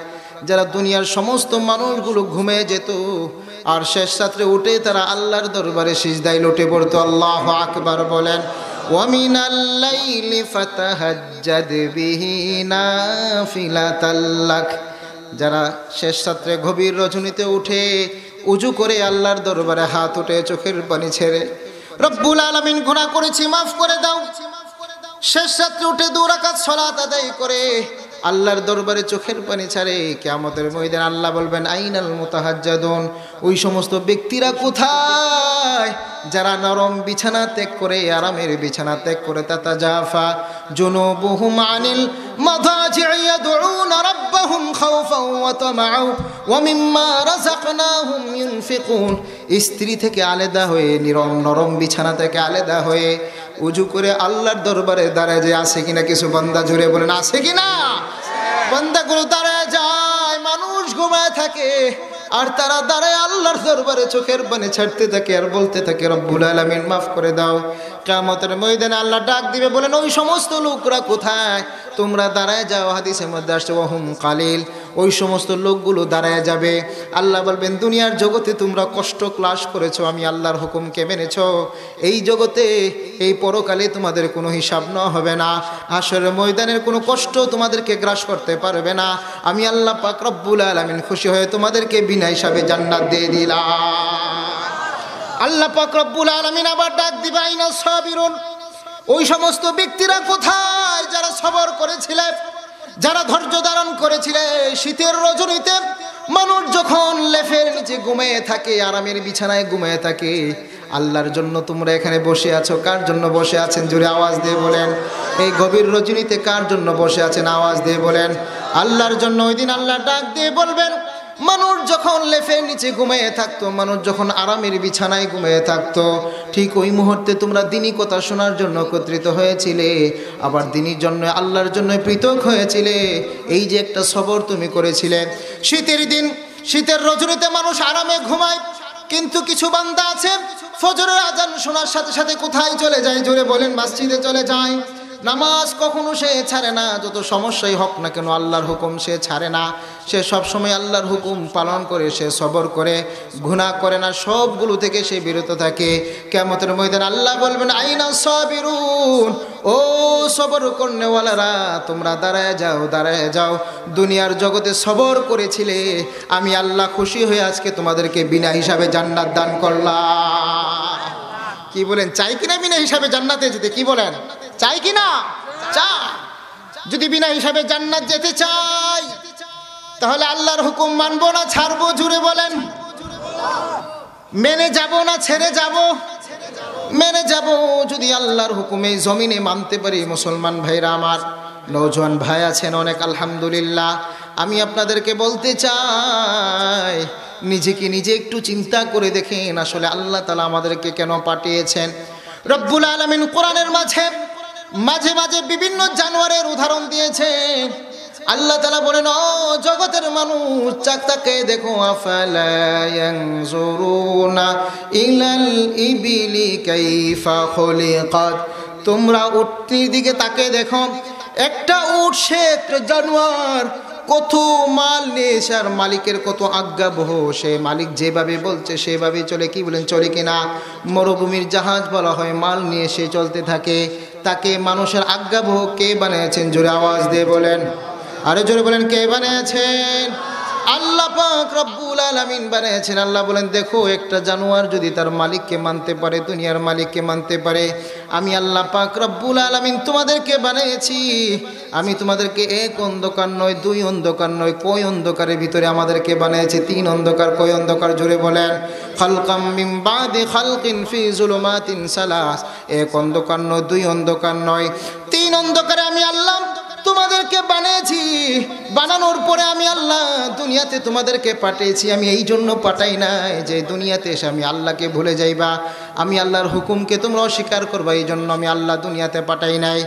যারা দুনিয়ার সমস্ত মানুষগুলো ঘুমিয়ে যেত, আর শেষ রাত্রে উঠে তারা আল্লাহর দরবারে সিজদায় লুটে পড়তো। আল্লাহু আকবার বলেন। ওয়া মিনাল লাইলি ফাতাহাজ্জাদ বিহি নাফিলাতাল লাক। যারা শেষ রাত্রে গভীর রজনীতে উঠে উজু করে আল্লাহর দরবারে হাত উঠে চোখের পানি ছেড়ে, রব্বুল আলামিন গুনাহ করেছি, মাফ করে দাও, শেষ রাত্রে উঠে 2 রাকাত সালাত আদায় করে আল্লাহর দরবারে চোখের পানি ছাড়ে, কিয়ামতের ময়দানে আল্লাহ বলবেন, আইনাল মুতাহাজ্জাদুন। ওই সমস্ত ব্যক্তিরা কোথায় যারা নরম বিছানা ত্যাগ করে, আরামের বিছানা ত্যাগ করে, তাতাজাফা জুনুবুহুম আনিল মাদাজি'i ইয়াদউনা রাব্বাহুম খাওফান ওয়া তামাআ ওয়া মিম্মা রাযাকনাহুম ইউনফিকুন। স্ত্রী থেকে আলাদা হয়ে, নরম বিছানা থেকে আলাদা হয়ে উজু করে আল্লাহর দরবারে দাঁড়ায় যে আছে কিনা? কিছু বান্দা জুড়ে বলেন, আছে কিনা? বান্দাগুলো দাঁড়ায় যায়, মানুষ ঘুমায় থাকে, আর তারা দাঁড়ায় আল্লাহর দরবারে চোখের পানি ছাড়তে থাকে আর বলতে থাকে, রব্বুল আলামিন মাফ করে দাও। কিয়ামতের ময়দানে আল্লাহ ডাক দিবে, বলেন, ওই সমস্ত লোকরা কোথায়? তোমরা দাঁড়ায় যাও। হাদিসের মধ্যে আসছে, ওয়াহুম কালিল। ওই সমস্ত লোকগুলো দাঁড়ায় যাবে। আল্লাহ বলবেন, দুনিয়ার জগতে তোমরা কষ্ট ক্লাস করেছো, আমি আল্লাহর হুকুমকে মেনেছো, এই জগতে এই পরকালে তোমাদের কোনো হিসাব নেওয়া হবে না, হাশরের ময়দানের কোনো কষ্ট তোমাদেরকে গ্রাস করতে পারবে না। আমি আল্লাহ পাক রব্বুল আলামিন খুশি হয়ে তোমাদেরকে বিনা হিসাবে জান্নাত দিয়ে দিলাম। আল্লাহ পাক রব্বুল আলামিন আবার ডাক দিবে, আইনাস সাবিরুন। ওই সমস্ত ব্যক্তিরা কোথায় যারা সবর করেছিলেন, যারা ধৈর্য ধারণ করেছিলেন? শীতের রজনীতে মানুষ যখন লেফের নিচে ঘুমিয়ে থাকে, আরামের বিছানায় ঘুমিয়ে থাকে, আল্লাহর জন্য তোমরা এখানে বসে আছো। কার জন্য বসে আছেন? জোরে আওয়াজ দিয়ে বলেন। এই গভীর রজনীতে কার জন্য বসে আছেন? আওয়াজ দিয়ে বলেন। আল্লাহর জন্য। ওই দিন আল্লাহ ডাক দিয়ে বলবেন, মানুষ যখন লেফের নিচে ঘুমিয়ে থাকতো, মানুষ যখন আরামের বিছানায় ঘুমিয়ে থাকতো, ঠিক ওই মুহূর্তে তোমরা দিনী কথা শোনার জন্য একত্রিত হয়েছিলে, আবার দিনীর জন্য, আল্লাহর জন্য পৃথক হয়েছিলে। এই যে একটা সবর তুমি করেছিলে। শীতের দিন, শীতের রজনীতে মানুষ আরামে ঘুমায়, কিন্তু কিছু বান্দা আছে ফজরের আজান শোনার সাথে সাথে কোথায় চলে যায়? জোরে বলেন, মসজিদে চলে যায়। নামাজ কখনো সে ছাড়ে না, যত সমস্যাই হোক না কেন আল্লাহর হুকুম সে ছাড়ে না। সে সবসময় আল্লাহর হুকুম পালন করে, সে সবর করে, গুনাহ করে না, সবগুলো থেকে সে বিরত থাকে। কিয়ামতের ময়দানে আল্লাহ বলবেন, আইনা সাবিরুন। ও সবর করনেওয়ালারা, তোমরা দাঁড়ায় যাও, দাঁড়ায় যাও। দুনিয়ার জগতে সবর করেছিলে, আমি আল্লাহ খুশি হয়ে আজকে তোমাদেরকে বিনা হিসাবে জান্নাত দান করলাম। কি বলেন, চাই কিনা বিনা হিসাবে জান্নাতে যেতে? কি বলেন, চাই কিনা? চাই। যদি বিনা হিসাবে জান্নাত যেতে চাই, তাহলে আল্লাহর হুকুম মানবো না ছাড়বো? জুড়ে বলেন। মেনে যাব না ছেড়ে যাব? মেনে যাব। যদি আল্লাহর হুকুমে জমিনে মানতে পারি মুসলমান ভাইরা আমার, নওজোয়ান ভাই আছেন অনেক, আলহামদুলিল্লাহ। আমি আপনাদেরকে বলতে চাই, নিজেকে নিজে একটু চিন্তা করে দেখেন, আসলে আল্লাহ তাআলা আমাদেরকে কেন পাঠিয়েছেন। রব্বুল আলামিন কোরআনের মাঝে মাঝে মাঝে বিভিন্ন জানোয়ারের উদাহরণ দিয়েছেন। আল্লাহ তাআলা বলেন, ও জগতের মানুষ, চাকতাকে দেখো, আফালা ইয়ানজুরুনা ইলাল ইবিলি কাইফা খুলিকাত, তোমরা উটনির দিকে তাকে দেখো, একটা উট সে একটা জানোয়ার, কত মাল নিয়ে এসে আর মালিকের কত আজ্ঞাবহ, সে মালিক যেভাবে বলছে সেভাবে চলে। কি বলেন, চলে কিনা? মরুভূমির জাহাজ বলা হয়, মাল নিয়ে সে চলতে থাকে। তাকে মানুষের আজ্ঞাবহ কে বানিয়েছেন? জোরে আওয়াজ দিয়ে বলেন, আরে জোরে বলেন, কে বানিয়েছেন? আল্লাহ পাক রব্বুল আলামিন বানিয়েছেন। আল্লাহ বলেন, দেখো একটা জানোয়ার যদি তার মালিককে মানতে পারে, দুনিয়ার মালিককে মানতে পারে, আমি আল্লাহ পাক রব্বুল আলামিন তোমাদেরকে বানিয়েছি। আমি তোমাদেরকে এক অন্ধকার নয়, দুই অন্ধকার নয়, কয় অন্ধকারের ভিতরে আমাদেরকে বানিয়েছে? তিন অন্ধকার। কয় অন্ধকার? জোরে বলেন, খালকাম মিন বাদি খালকিন ফি যুলুমাতিন সালাস। এক অন্ধকার নয়, দুই অন্ধকার নয়, তিন অন্ধকারে আমি আল্লাহ তোমাদেরকে বানিয়েছি। বানানোর পরে আমি আল্লাহ দুনিয়াতে তোমাদেরকে পাঠিয়েছি। আমি এই জন্য পাঠাই নাই যে দুনিয়াতে এসে আমি আল্লাহকে ভুলে যাইবা, আমি আল্লাহর হুকুমকে তোমরা অস্বীকার করবা, এই জন্য আমি আল্লাহ দুনিয়াতে পাঠাই নাই।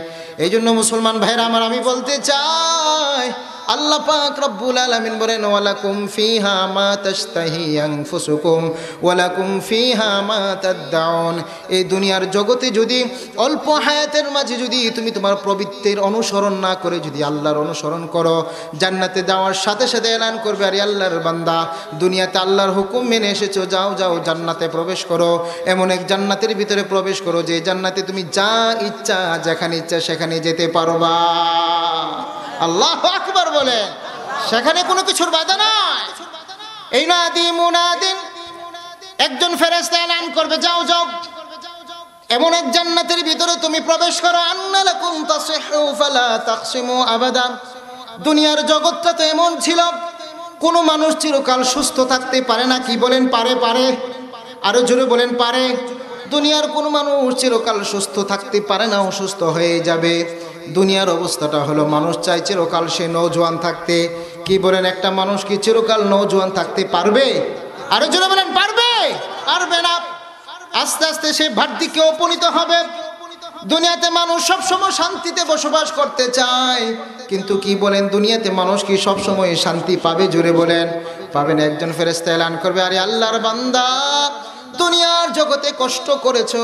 এই জন্য মুসলমান ভাইরা আমার, আমি বলতে চাই, আল্লাহ পাক রব্বুল আলামিন বলেন, ওয়ালাকুম ফিহা মা তাশতাহি আনফুসুকুম ওয়ালাকুম ফিহা মা তাদউন। এই দুনিয়ার জগতে যদি অল্প হায়াতের মাঝে যদি তুমি তোমার প্রবৃত্তির অনুসরণ না করে যদি আল্লাহর অনুসরণ করো, জান্নাতে যাওয়ার সাথে সাথে এলান করবে, আরে আল্লাহর বান্দা, দুনিয়াতে আল্লাহর হুকুম মেনে এসেছো, যাও যাও জান্নাতে প্রবেশ করো। এমন এক জান্নাতের ভিতরে প্রবেশ করো যে জান্নাতে তুমি যা ইচ্ছা যেখানে ইচ্ছা সেখানে যেতে পারবা। আল্লাহু আকবার বলে, সেখানে কোনো কিছুর বাধা নাই। এই নাদি মুনাদিন, একজন ফেরেশতা এলান করবে, যাও যাও এমন এক জান্নাতের ভিতরে তুমি প্রবেশ করো। আন্না লাকুম তাসিহু ফালা তাকসিমু আবাদা। দুনিয়ার জগৎটা তো এমন ছিল, কোনো মানুষ চিরকাল সুস্থ থাকতে পারে না। কি বলেন, পারে? পারে, আরো জোরে বলেন, পারে? দুনিয়ার কোনো মানুষ চিরকাল সুস্থ থাকতে পারে না, অসুস্থ হয়ে যাবে। দুনিয়ার অবস্থাটা হলো, মানুষ চাই চিরকাল সে নওজোয়ান থাকতে। কি বলেন, একটা মানুষ কি চিরকাল নওজোয়ান থাকতে পারবে? আরো জোরে বলেন, পারবে? পারবে না। আস্তে আস্তে সে বার্ধক্যে উপনীত হবে। দুনিয়াতে মানুষ সবসময় শান্তিতে বসবাস করতে চায়, কিন্তু কি বলেন, দুনিয়াতে মানুষ কি সবসময় শান্তি পাবে? জোরে বলেন, পাবে না। একজন ফেরেশতা এলান করবে, আরে আল্লাহর বান্দা, দুনিয়ার জগতে কষ্ট করেছো,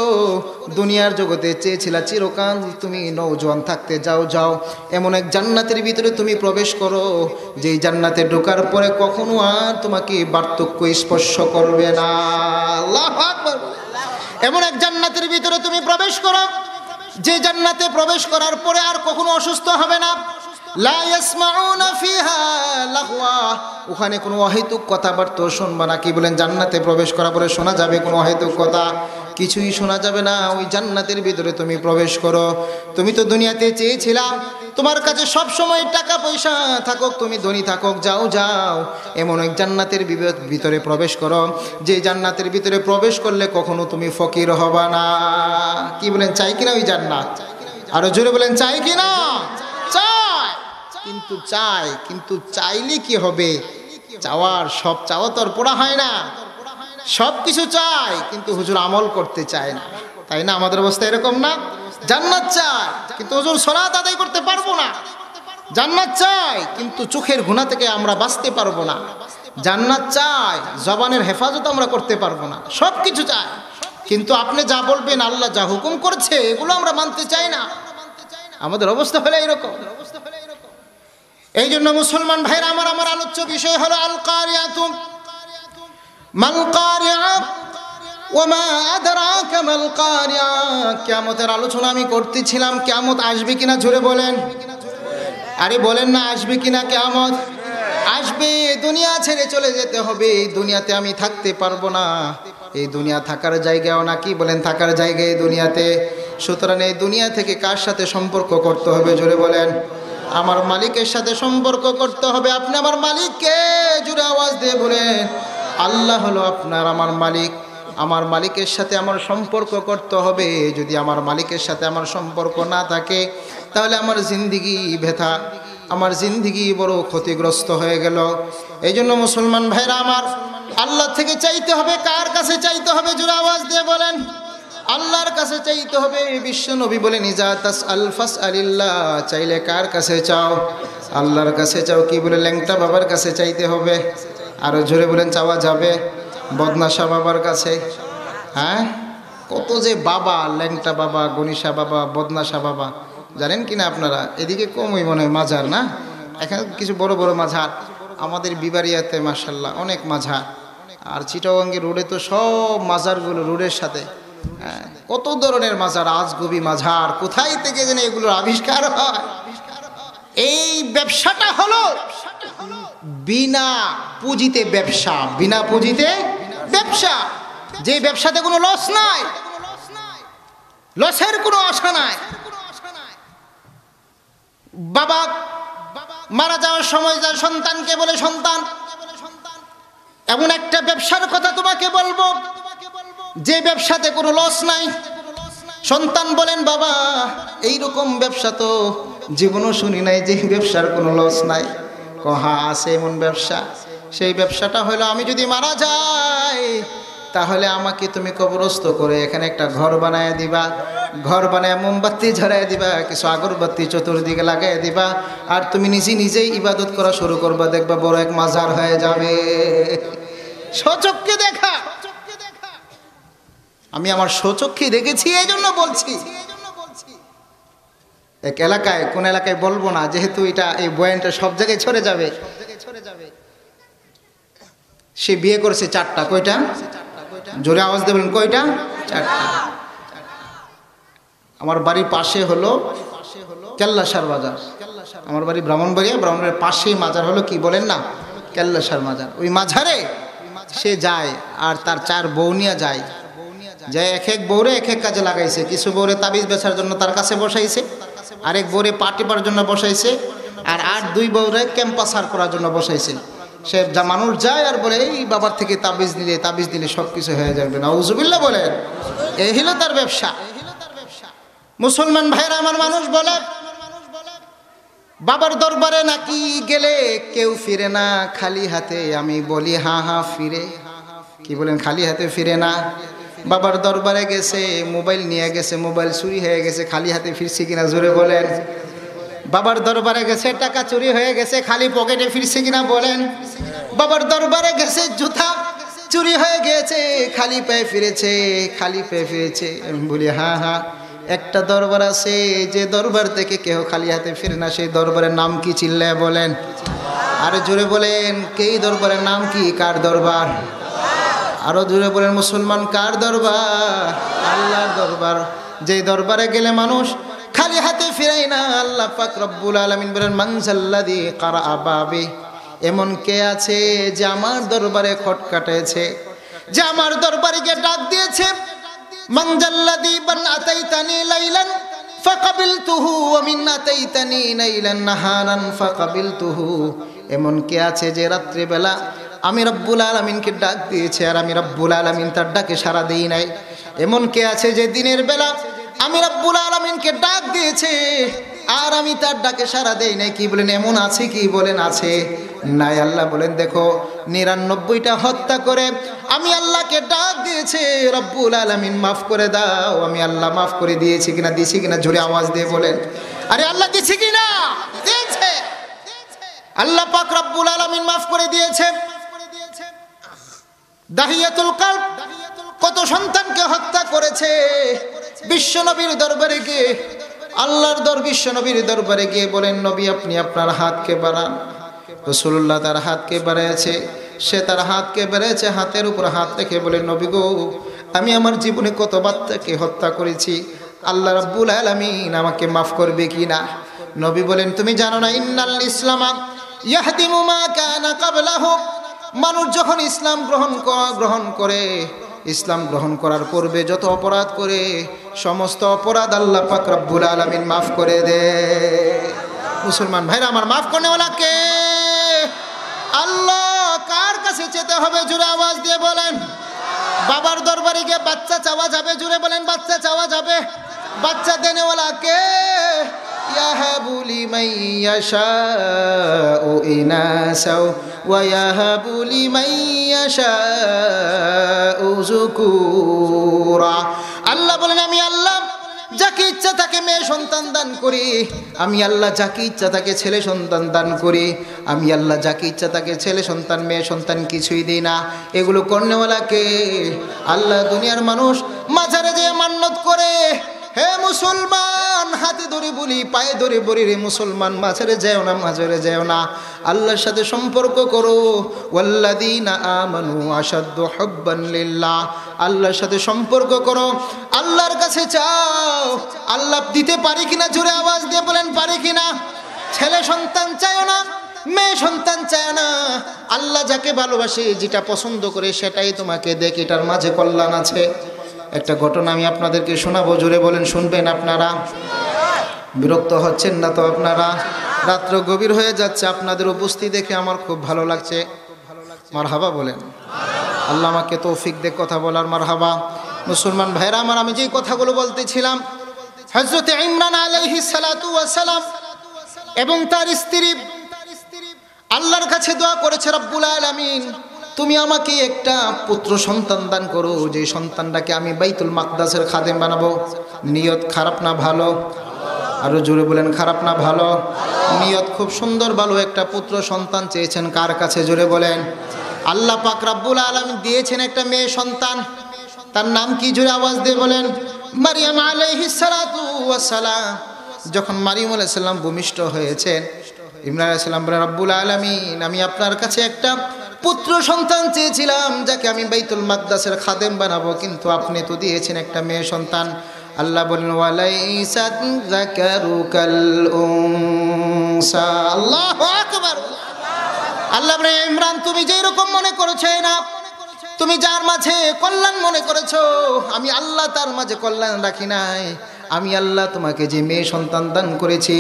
দুনিয়ার জগতে চেয়েছিলা চিরকাল তুমি নওজোয়ান থাকতে, যাও যাও এমন এক জান্নাতের ভিতরে তুমি প্রবেশ করো, যেই জান্নাতে ঢোকার পরে কখনো আর তোমাকে বার্ধক্য স্পর্শ করবে না। আল্লাহু আকবার। এমন এক জান্নাতের ভিতরে তুমি প্রবেশ করো, যে জান্নাতে প্রবেশ করার পরে আর কখনো অসুস্থ হবে না। লা ইয়াসমাউনা ফিহা লাগওয়া, ওখানে কোনো অহেতুক কথাবার্তা শুনবা না। কি বলেন, জান্নাতে প্রবেশ করার পরে শোনা যাবে কোনো অহেতুক কথা? কিছুই শোনা যাবে না। ওই জান্নাতের ভিতরে তুমি প্রবেশ করো। তুমি তো দুনিয়াতে চেয়েছিলাম তোমার কাছে সব সময় টাকা পয়সা থাকুক, তুমি ধনী থাকুক, যাও যাও এমন এক জান্নাতের ভিতরে প্রবেশ করো, যে জান্নাতের ভিতরে প্রবেশ করলে কখনো তুমি ফকির হবা না। কি বলেন, চাই কিনা ওই জান্নাত? আরো জোরে বলেন, চাই কিনা? চাই, কিন্তু চাই, কিন্তু চাইলে কি হবে? চাওয়ার সব চাওয়া তো আর পড়া হয় না। সব কিছু চাই, কিন্তু হুজুর আমল করতে চায় না, তাই না? আমাদের অবস্থা এরকম না? জান্নাত চাই, কিন্তু হুজুর সালাত আদায় করতে পারবো না। জান্নাত চাই, কিন্তু চোখের গুনাহ থেকে আমরা বাঁচতে পারবো না। জান্নাত চাই, জবানের হেফাজত আমরা করতে পারবো না। সব কিছু চাই, কিন্তু আপনি যা বলবেন, আল্লাহ যা হুকুম করছে, এগুলো আমরা মানতে চাই না। আমাদের অবস্থা হলে এরকম। এই জন্য মুসলমান ভাইরা আমার, আমার আলোচ্য বিষয় হলো আল কারিয়াতু মাল কারিয়া ওয়া মা আদরাকা মাল কারিয়া। কিয়ামতের আলোচনা আমি করতেছিলাম। কিয়ামত আসবে কিনা জোরে বলেন, আরে বলেন না, আসবে কিনা কিয়ামত? আসবে। দুনিয়া ছেড়ে চলে যেতে হবে। এই দুনিয়াতে আমি থাকতে পারবো না। এই দুনিয়া থাকার জায়গাও না। কি বলেন, থাকার জায়গায় দুনিয়াতে। সুতরাং এই দুনিয়া থেকে কার সাথে সম্পর্ক করতে হবে জোরে বলেন? আমার মালিকের সাথে সম্পর্ক করতে হবে। আপনি আমার মালিককে জোরে আওয়াজ দিয়ে বলেন, আল্লাহ হলো আপনার আমার মালিক। আমার মালিকের সাথে আমার সম্পর্ক করতে হবে। যদি আমার মালিকের সাথে আমার সম্পর্ক না থাকে, তাহলে আমার জিন্দিগি ব্যথা, আমার জিন্দিগি বড় ক্ষতিগ্রস্ত হয়ে গেল। এই জন্য মুসলমান ভাইরা আমার, আল্লাহ থেকে চাইতে হবে। কার কাছে চাইতে হবে? জোরে আওয়াজ দিয়ে বলেন। আল্লাহর কাছে চাইতে হবে। বিশ্ব নবী বলেন, ইজা তাসআল ফাসআলিল্লাহ, চাইলে কার কাছে চাও? আল্লাহর কাছে চাও। কি বলে? ল্যাংটা বাবার কাছে চাইতে হবে। আরো জোরে বলেন, চাওয়া যাবে? বদনাশা বাবার কাছে। হ্যাঁ, কত যে বাবা, ল্যাংটা বাবা, গনিশা বাবা, বদনাশা বাবা, জানেন কিনা আপনারা? এদিকে কমই মনে হয় মাজার, না? এখানে কিছু বড় বড় মাঝার। আমাদের বিবারিয়াতে মাশাআল্লাহ অনেক মাঝার। আর চিটাগাঙ্গে রোডে তো সব মাজারগুলো রোডের সাথে। কত ধরনের মাজার, আজগবি মাজার, কোথায় থেকে যেন এগুলোর আবিষ্কার হয়। এই ব্যবসাটা হলো বিনা পুঁজিতে ব্যবসা, বিনা পুঁজিতে ব্যবসা। যে ব্যবসাতে কোনো লস নাই, লসের কোনো আশা নাই। বাবা মারা যাওয়ার সময় যার সন্তানকে বলে, সন্তান এমন একটা ব্যবসার কথা তোমাকে বলবো যে ব্যবসাতে কোনো লস নাই। সন্তান বলেন, বাবা এইরকম ব্যবসা তো জীবনও শুনি নাই, যে ব্যবসার কোনো লস নাই। কহা আছে এমন ব্যবসা। সেই ব্যবসাটা হলো, আমি যদি মারা যাই তাহলে আমাকে তুমি কবরস্থ করে এখানে একটা ঘর বানায় দিবা। ঘর বানায় মোমবাতি ঝরাই দিবা, কিছু আগরবাতি চতুর্দিকে লাগাই দিবা, আর তুমি নিজেই ইবাদত করা শুরু করবা। দেখবা বড় এক মাজার হয়ে যাবে। স্বচক্ষে দেখা, আমি আমার স্বচক্ষে দেখেছি, এই জন্য বলছি। এক এলাকায়, কোন এলাকায় বলবো না, যেহেতু এটা এই বয়ানটা সব জায়গায় ছড়ে যাবে। সে বিয়ে করেছে 4টা। কয়টা? জোরে আওয়াজ দেবেন, কয়টা? 4টা। আমার বাড়ির পাশে হলো কেল্লাসার বাজার। আমার বাড়ি ব্রাহ্মণবাড়িয়া, ব্রাহ্মণবাড়ির পাশেই মাজার হলো, কি বলেন না, কেল্লাসার মাজার। ওই মাজারে সে যায় আর তার 4 বউ নিয়ে যায়। এক এক বউরে এক এক কাজে লাগাইছে। কিছু বউরে তাবিজ বেচার জন্য তার কাছে বসাইছে, আরেক বউরে পা টিপার জন্য বসাইছে, আর 2 বউরে ক্যাম্পাসার করার জন্য বসাইছে। সে মানুষ যায় আর বলে, এই বাবার থেকে তাবিজ দিলে সব কিছু হয়ে যাবে। নাউজুবিল্লাহ বলেন। এই হলো তার ব্যবসা। মুসলমান ভাইরা আমার, মানুষ বলে বাবার দরবারে নাকি গেলে কেউ ফিরে না খালি হাতে। আমি বলি, হ্যাঁ ফিরে। কি বলেন? খালি হাতে ফিরে না। বাবার দরবারে গেছে, মোবাইল নিয়ে গেছে, মোবাইল চুরি হয়ে গেছে, খালি হাতে ফিরছে কিনা জোরে বলেন। বাবার দরবারে গেছে, টাকা চুরি হয়ে গেছে, খালি পকেটে ফিরছে কিনা বলেন। বাবার দরবারে গেছে, জুতা চুরি হয়ে গেছে, খালি পায়ে ফিরেছে, খালি পায়ে ফিরেছে। আমি বলি, হ্যাঁ একটা দরবার আছে, যে দরবার থেকে কেউ খালি হাতে ফিরে না। সেই দরবারের নাম কি? চিল্লায় বলেন, আরে জোরে বলেন। এই দরবারের নাম কি? কার দরবার? আরো জোরে বলেন, মুসলমান, কার দরবার? আল্লাহর দরবার। যেই দরবারে গেলে মানুষ খালি হাতে ফিরাই না। আল্লাহ পাক রব্বুল আলামিন বলেন, মানজাল্লাযী কারআ বাবি, এমন কে আছে যে আমার দরবারে খটখটাইছে, যে আমার দরবারে গিয়ে ডাক দিয়েছে। মানজাল্লাযী বান আতাইতানি লাইলান ফাকাবিলতুহু ওয়া মিন আতাইতানি লাইলান নাহারান ফাকাবিলতুহু। এমন কে আছে যে রাত্রি বেলা আমি রব্বুল আলামিনকে ডাক দিয়েছে আর আমি রব্বুল আলামিন তার ডাকে সাড়া দেই নাই। এমন কে আছে যে দিনের বেলা আমি রব্বুল আলামিনকে ডাক দিয়েছে আর আমি তার ডাকে সাড়া দেই নাই। কি বলেন? এমন আছে? কি বলেন? আছে নাই। আল্লাহ বলেন, দেখো 99টা হত্যা করে আমি আল্লাহকে ডাক দিয়েছে, রব্বুল আলামিন মাফ করে দাও। আমি আল্লাহ মাফ করে দিয়েছি কিনা? দিয়েছি কিনা? জোরে আওয়াজ দিয়ে বলেন, আরে আল্লাহ দিয়েছি কিনা? দিয়েছে। আল্লাহ পাক রব্বুল আলামিন মাফ করে দিয়েছে। দাহিয়াতুল কলব কত সন্তানকে হত্যা করেছে। বিশ্ব নবীর দরবারে গিয়ে, আল্লাহর বিশ্ব নবীর দরবারে গিয়ে বলেন, নবী আপনি আপনার হাতকে বাড়ান। রাসূলুল্লাহ তার হাতকে বাড়িয়েছে। সে তার হাতকে বাড়িয়েছে, হাতের উপর হাত রেখে বলেন, নবী গো, আমি আমার জীবনে কত বাচ্চাকে হত্যা করেছি, আল্লাহ রাব্বুল আলামিন আমাকে মাফ করবে কিনা? নবী বলেন, তুমি জানো না, ইন্নাল ইসলামা ইয়াহদিমু মা কানা ক্বাবলাহু। মানুষ যখন ইসলাম গ্রহণ করে, ইসলাম গ্রহণ করার পূর্বে যত অপরাধ করে, সমস্ত অপরাধ আল্লাহ পাক রব্বুল আলামিন মাফ করে দে। মুসলমান ভাইরা আমার, মাফ করনেওয়ালা কে? আল্লাহ। কার কাছে যেতে হবে? জোরে আওয়াজ দিয়ে বলেন। বাবার দরবারে গিয়ে বাচ্চা চাওয়া যাবে? জোরে বলেন, বাচ্চা চাওয়া যাবে? বাচ্চা দেনেওয়ালা কে? ইয়াহাবু লিমান ইয়াশাউ ইনাসা ওয়া ইয়াহাবু লিমান ইয়াশাউ যুকুরা। আল্লাহ বলেন আমি আল্লাহ যাকে ইচ্ছা তাকে মেয়ে সন্তান দান করি, আমি আল্লাহ যাকে ইচ্ছা তাকে ছেলে সন্তান দান করি, আমি আল্লাহ যাকে ইচ্ছা তাকে ছেলে সন্তান মেয়ে সন্তান কিছুই দিই না। এগুলো করনেওয়ালাকে আল্লাহ। দুনিয়ার মানুষ মাজারে যে মান্নত করে, হে মুসলমান হাতে ধরে বলি পায়ে ধরে বলি রে মুসলমান মাজারে যেও না, মাজারে যেও না, আল্লাহর সাথে সম্পর্ক করো। ওয়াল্লাযীনা আমানু আশাদ্দু হুব্বান লিল্লাহ, আল্লাহর সাথে সম্পর্ক করো, আল্লাহর কাছে চাও। আল্লাহ দিতে পারি কিনা জোরে আওয়াজ দিয়ে বলেন পারি কিনা। ছেলে সন্তান চাও না, মেয়ে সন্তান চায় না, আল্লাহ যাকে ভালোবাসে যেটা পছন্দ করে সেটাই তোমাকে দেখ, এটার মাঝে কল্যাণ আছে। একটা ঘটনা আমি আপনাদেরকে শোনাবো, জোরে বলেন শুনবেন আপনারা? বিরক্ত হচ্ছেন না তো আপনারা? রাত্র গভীর হয়ে যাচ্ছে, আপনাদের উপস্থিতি দেখে আমার খুব ভালো লাগছে। মারহাবা বলেন। আল্লাহ আমাকে তৌফিক দে কথা বলার। মারহাবা। মুসলমান ভাইরা আমার, আমি যেই কথাগুলো বলতেছিলাম, হযরত ইমরান আলাইহিস সালাতু ওয়াস সালাম এবং তার স্ত্রী আল্লাহর কাছে দোয়া করেছে, রব্বুল আলামিন তুমি আমাকে একটা পুত্র সন্তান দান করো, যে সন্তানটাকে আমি বাইতুল মাকদাসের খাদেম বানাবো। নিয়ত খারাপ না ভালো? আরো জোরে বলেন খারাপ না ভালো? নিয়ত খুব সুন্দর, ভালো একটা পুত্র সন্তান চেয়েছেন কার কাছে? জোরে বলেন। আল্লাহ পাক রব্বুল আলামিন দিয়েছেন একটা মেয়ে সন্তান। তার নাম কি? জোরে আওয়াজ দিয়ে বলেন। মারিয়াম আলাইহিস সালাতু ওয়াস সালাম। যখন মারিয়াম আলাইহিস সালাম ভূমিষ্ঠ হয়েছেন, ইমরান আলাইহিস সালাম বলেন, রব্বুল আলামিন আমি আপনার কাছে একটা পুত্র সন্তান চেয়েছিলাম যাকে আমি বাইতুল মাকদাসের খাদেম বানাবো, কিন্তু আপনি তো দিয়েছেন একটা মেয়ে সন্তান। আল্লাহ বলেন ওয়ালাইসাত যাকারু কাল উনসা। আল্লাহু আকবার। আল্লাহ বলেন ইমরান তুমি যেই রকম মনে করেছো না, তুমি যার মাঝে কল্যাণ মনে করেছো, আমি আল্লাহ তার মাঝে কল্যাণ রাখি নাই। আমি আল্লাহ তোমাকে যে মেয়ে সন্তান দান করেছি,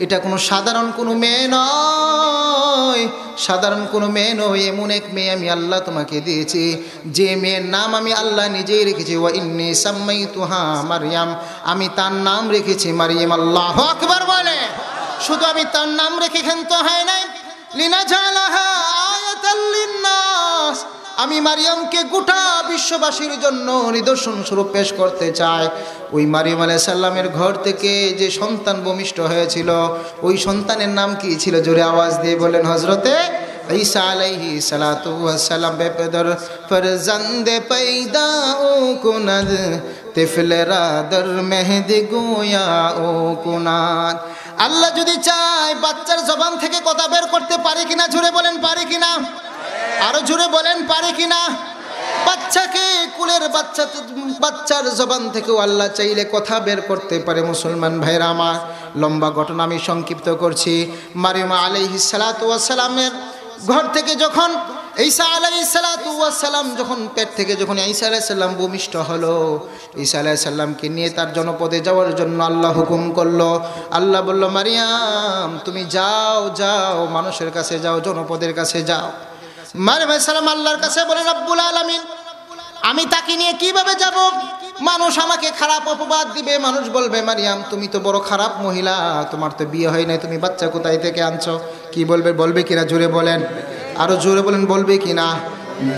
এটা কোনো সাধারণ কোনো মেয়ে নয়, সাধারণ কোনো মেয়ে নয়, এমন এক মেয়ে আমি আল্লাহ তোমাকে দিয়েছি, যে মেয়ের নাম আমি আল্লাহ নিজেই রেখেছি। ওয়া ইন্নী সাম্মাইতুহা মারইয়াম, আমি তার নাম রেখেছি মারইয়াম। আল্লাহু আকবার বলে। শুধু আমি তার নাম রেখে ক্ষান্ত হয় নাই, লিনাজালাহা আয়াতাল লিন্নাস, আমি মারিয়ামকে গোটা বিশ্ববাসীর জন্য নিদর্শন স্বরূপ পেশ করতে চাই। ওই মারিয়াম আলাইহিস সালামের ঘর থেকে যে সন্তান ভূমিষ্ঠ হয়েছিল, ওই সন্তানের নাম কি ছিল? জোরে আওয়াজ দিয়ে বলেন। হযরতে ঈসা আলাইহিস সালাতু ওয়াস সালাম বেপদর ফরজন্দ पैदा ও কুনাদ তিফলরা দর মেহদি গোয়া ও কুনাদ। আল্লাহ যদি চায় বাচ্চার জবান থেকে কথা বের করতে পারে কিনা? জোরে বলেন পারে কিনা? আরো জোরে বলেন পারে কিনা? বাচ্চাকে, কুলের বাচ্চার জবান থেকেও আল্লাহ চাইলে কথা বের করতে পারে। মুসলমান ভাইরা আমার, লম্বা ঘটনা আমি সংক্ষিপ্ত করছি। মারিয়াম আলাইহিস সালাতু ওয়াস সালামের ঘর থেকে যখন ঈসা আলাইহিস সালাতু ওয়াস সালাম যখন পেট থেকে যখন ঈসা আলাইহিস সালাম ভূমিষ্ঠ হলো, ঈসা আলাইহিস সালামকে নিয়ে তার জনপদে যাওয়ার জন্য আল্লাহ হুকুম করলো। আল্লাহ বলল, মারিয়াম তুমি যাও, যাও মানুষের কাছে যাও, জনপদের কাছে যাও। মারিয়াম আলাইহিস সালাম আল্লাহর কাছে বলেন, রব্বুল আলামিন আমি তাকে নিয়ে কিভাবে যাব? মানুষ আমাকে খারাপ অপবাদ দিবে, মানুষ বলবে মারিয়াম তুমি তো বড় খারাপ মহিলা, তোমার তো বিয়ে হয় নাই, তুমি বাচ্চা কোথায় থেকে আনছো? কি বলবে? বলবে কিনা? জোরে বলেন, আরো জোরে বলেন, বলবে কিনা?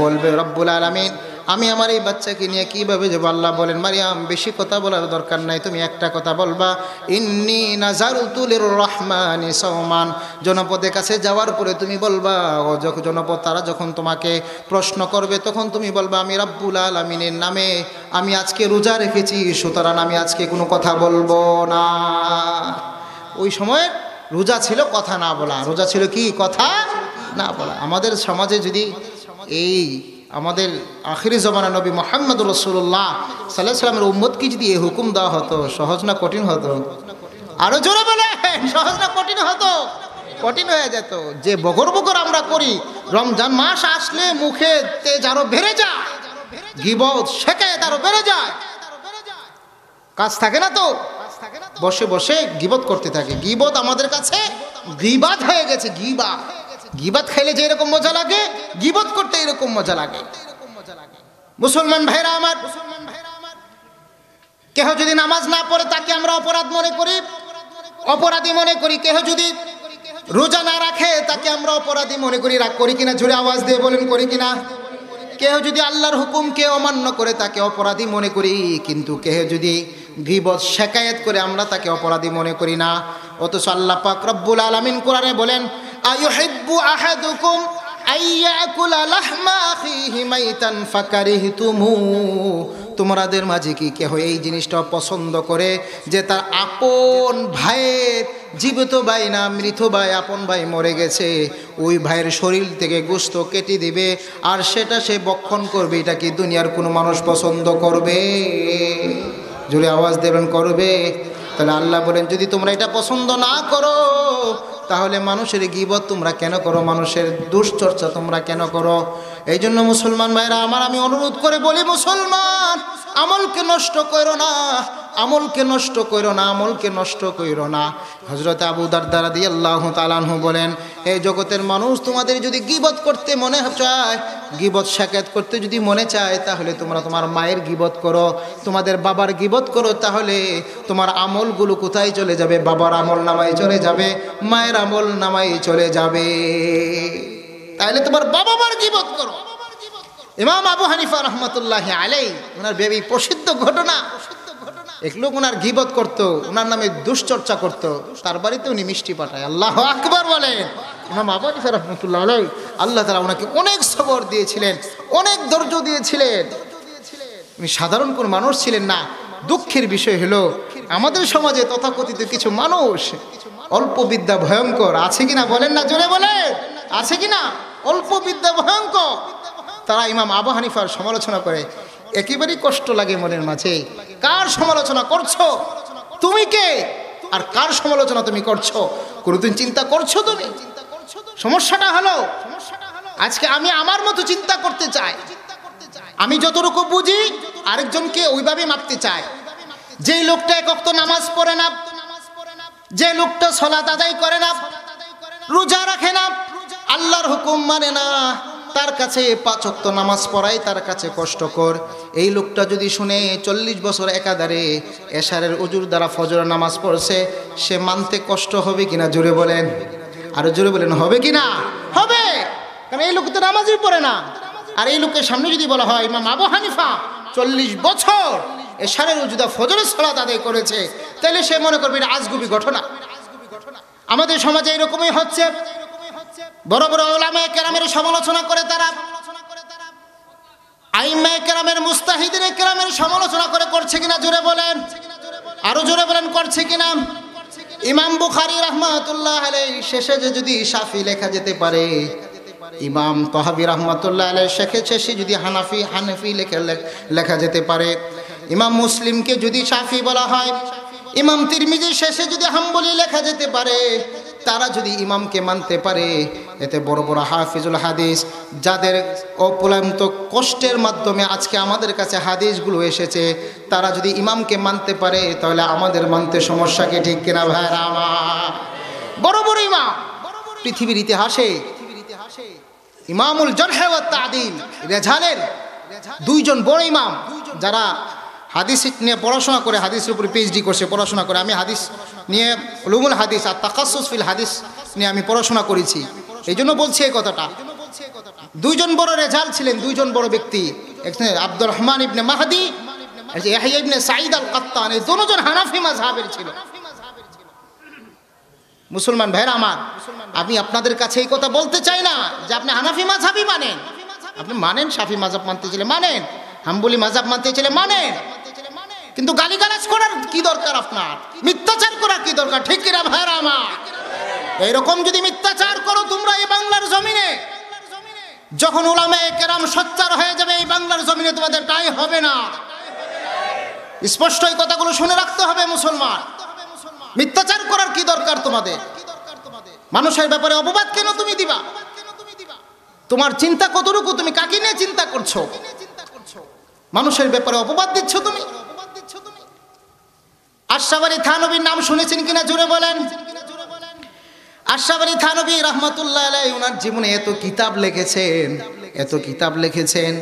বলবে। রব্বুল আলামিন আমি আমার এই বাচ্চাকে নিয়ে কিভাবে যাবো? আল্লাহ বলেন, মারিয়াম বেশি কথা বলার দরকার নাই, তুমি একটা কথা বলবা, ইন্নী নাযারতু লিররহমানি সাওমান। জনপদের কাছে যাওয়ার পরে তুমি বলবা, ও জনপদ তারা যখন তোমাকে প্রশ্ন করবে তখন তুমি বলবা, আমি রব্বুল আলামিনের নামে আমি আজকে রোজা রেখেছি, সুতরাং আমি আজকে কোনো কথা বলবো না। ওই সময় রোজা ছিল কথা না বলা, রোজা ছিল কি? কথা না বলা। আমাদের সমাজে যদি এই আমাদের আখিরি জমানা নবী মুহাম্মদ রাসূলুল্লাহ সাল্লাল্লাহু আলাইহি ওয়াসাল্লামের উম্মতকে যদি এই হুকুম দেওয়া হতো, সহজ না কঠিন হতো? আরো জোরে বলে, সহজ না কঠিন হতো? কঠিন হয়ে যেত। যে বগর বগর আমরা করি, রমজান মাস আসলে মুখে তেজ আরো বেড়ে যায়, গীবত শিকায়েত আরো বেড়ে যায়। কাজ থাকে না তো, বসে বসে গীবত করতে থাকে। গীবত আমাদের কাছে গীবাত হয়ে গেছে। গীবাত খাইলে যে এরকম মজা লাগে, গীবত করতে এরকম মজা লাগে। মুসলমান ভাইরা আমার, কেহ যদি নামাজ না পড়ে তাকে আমরা অপরাধ মনে করি। অপরাধী মনে করি। কেহ যদি রোজা না রাখে তাকে আমরা অপরাধী মনে করি, রাগ করি কিনা? জোরে আওয়াজ দিয়ে বলেন, করি কিনা? কেহ যদি আল্লাহর হুকুমকে অমান্য করে তাকে অপরাধী মনে করি, কিন্তু কেহ যদি গীবত শিকায়েত করে আমরা তাকে অপরাধী মনে করি না। অথচ আল্লাহ পাক রব্বুল আলামিন কোরআনে বলেন, আয়ুহিব্বু আহাদুকুম আইয়াকুলা লাহমা আখিহি মাইতান ফাকারিহতুমু, তোমাদের মাঝে কি কেহ এই জিনিসটা পছন্দ করে যে তার আপন ভাইয়ের, জীবিত ভাই না মৃত ভাই, আপন ভাই মরে গেছে, ওই ভাইয়ের শরীর থেকে গোশত কেটে দিবে আর সেটা সে ভক্ষণ করবে? এটা কি দুনিয়ার কোনো মানুষ পছন্দ করবে? জোরে আওয়াজ দেবেন, করবে? তাহলে আল্লাহ বলেন, যদি তোমরা এটা পছন্দ না করো তাহলে মানুষের গীবত তোমরা কেন করো, মানুষের দুশ্চর্চা তোমরা কেন করো? এই জন্য মুসলমান ভাইরা আমার, আমি অনুরোধ করে বলি, মুসলমান আমলকে নষ্ট করো না, আমলকে নষ্ট করো না, আমলকে নষ্ট করো না। হযরত আবু দারদা রাদিয়াল্লাহু তাআলা আনহু বলেন, এই জগতের মানুষ তোমাদের যদি গীবত করতে মনে চায়, গীবত শিকায়েত করতে যদি মনে চায়, তাহলে তোমরা তোমার মায়ের গীবত করো, তোমাদের বাবার গীবত করো, তাহলে তোমার আমলগুলো কোথায় চলে যাবে? বাবার আমল নামায় চলে যাবে, মায়ের আমল নামায় চলে যাবে। তাহলে তোমার বাবা মার গীবত করো। ইমাম আবু হানিফা রাহমাতুল্লাহি আলাইহি, ওনার বেবি প্রসিদ্ধ ঘটনা, এক লোক ওনার গীবত করতো, ওনার নামে দুশ্চর্চা করতো, তার বাড়িতে উনি মিষ্টি পাঠায়। আল্লাহু আকবার বলেন। ইমাম আবু হানিফা রাহমাতুল্লাহি আলাইহি, আল্লাহ তাআলা ওনাকে অনেক সবর দিয়েছিলেন, অনেক ধৈর্য দিয়েছিলেন। উনি সাধারণ কোন মানুষ ছিলেন না। দুঃখের বিষয় হলো, আমাদের সমাজে তথাকথিত কিছু মানুষ, অল্প বিদ্যা ভয়ঙ্কর, আছে কিনা বলেন না, জোরে বলেন, আছে কিনা? অল্প বিদ্যা ভয়ঙ্কর। তারা ইমাম আবু হানিফার সমালোচনা করে, একেবারেই কষ্ট লাগে মনের মাঝে। কার সমালোচনা করছো তুমি? কে আর কার সমালোচনা তুমি করছো? কোনদিন চিন্তা করছো তুমি? সমস্যাটা হলো, আজকে আমি আমার মতো চিন্তা করতে চাই, আমি যতটুকু বুঝি আরেকজনকে ওইভাবে মাপতে চাই। যে লোকটা এক ওয়াক্ত নামাজ পড়ে না, যে লোকটা সালাত আদায় করে না, রোজা রাখে না, আল্লাহর হুকুম মানে না, তার কাছে 5 ওয়াক্ত নামাজ পড়াই তার কাছে কষ্টকর। এই লোকটা যদি শুনে 40 বছর একাধারে এশারের ওজুর দ্বারা ফজরের নামাজ পড়ছে, সে মানতে কষ্ট হবে কিনা? জোরে বলেন, আরো জোরে বলেন, হবে কিনা? হবে। কারণ এই লোক তো নামাজই পড়ে না। আর এই লোকের সামনে যদি বলা হয় ইমাম আবু হানিফা 40 বছর এশারের ওজুদা ফজরের সালাত আদায় করেছে, তাহলে সে মনে করবে এটা আজগুবি ঘটনা। আমাদের সমাজে এরকমই হচ্ছে। বড় বড় উলামায়ে কেরামের সমালোচনা করে তারা, আইম্মায়ে কেরামের, মুস্তাহিদিনে কেরামের সমালোচনা করে, করছে কিনা? জোরে বলেন, আরো জোরে বলেন, করছে কিনা? ইমাম বুখারী রাহমাতুল্লাহ আলাইহি শেষে যদি শাফি লেখা যেতে পারে, ইমাম তাহাবী রাহমাতুল্লাহ আলাইহি শেষে যদি হানাফি লেখা যেতে পারে, ইমাম মুসলিমকে যদি শাফি বলা হয়, ইমাম তিরমিজি শেষে যদি হাম্বলি লেখা যেতে পারে, তারা যদি ইমামকে মানতে পারে, এতে বড় বড় হাফিজুল হাদিস, যাদের অপলান্ত কষ্টের মাধ্যমে আজকে আমাদের কাছে হাদিসগুলো এসেছে, তারা যদি ইমামকে মানতে পারে, তাহলে আমাদের মানতে সমস্যা কি? ঠিক কিনা ভাইরা আমার? বড় বড় ইমাম পৃথিবীর ইতিহাসে, ইমামুল জারহ ওয়াত তা'দীল রেজালের 2 জন বড় ইমাম, যারা হাদিস নিয়ে পড়াশোনা করে, হাদিসের উপরে পিএইচডি করছে, পড়াশোনা করে। আমি হাদিস নিয়ে, উলুমুল হাদিস আর তাকাসসুস ফিল হাদিস নিয়ে আমি পড়াশোনা করেছি, এই জন্য বলছি এই কথাটা। 2 জন বড় রেজাল ছিলেন, 2 জন বড় ব্যক্তি, একজন আব্দুর রহমান ইবনে মাহদি, ইয়াহইয়া ইবনে সাঈদ আল কাত্তান। এই দুজন হানাফি মাযহাবের ছিল। মুসলমান ভাইরা আমার, আমি আপনাদের কাছে এই কথা বলতে চাই না যে আপনি হানাফি মাযহাবই মানেন। আপনি মানেন, শাফি মাযহাব মানতে চাইলে মানেন, হাম্বলি মাযহাব মানতে চাইলে মানেন, কিন্তু গালিগালাজ করার কি দরকার? আপনার মিথ্যাচার করার কি দরকার? ঠিক কিনা ভাইরা আমার? এইরকম যদি মিথ্যাচার করো তোমরা এই বাংলার জমিনে, যখন উলামায়ে কেরাম সোচ্চার হয়ে যাবে, এই বাংলার জমিনে তোমাদের ঠাঁই হবে না। স্পষ্ট এই কথাগুলো শুনে রাখতে হবে মুসলমান। মিথ্যাচার করার কি দরকার তোমাদের? মানুষের ব্যাপারে অপবাদ কেন তুমি দিবা? তোমার চিন্তা কতটুকু? তুমি কাকে নিয়ে চিন্তা করছো? মানুষের ব্যাপারে অপবাদ দিচ্ছ তুমি। আশরাফ আলী থানভীর নাম শুনেছেন কিনা? জোরে বলেন। আশরাফ আলী থানভী রাহমাতুল্লাহ আলাইহি ওনার জীবনে এত কিতাব লিখেছেন, এত কিতাব লিখেছেন।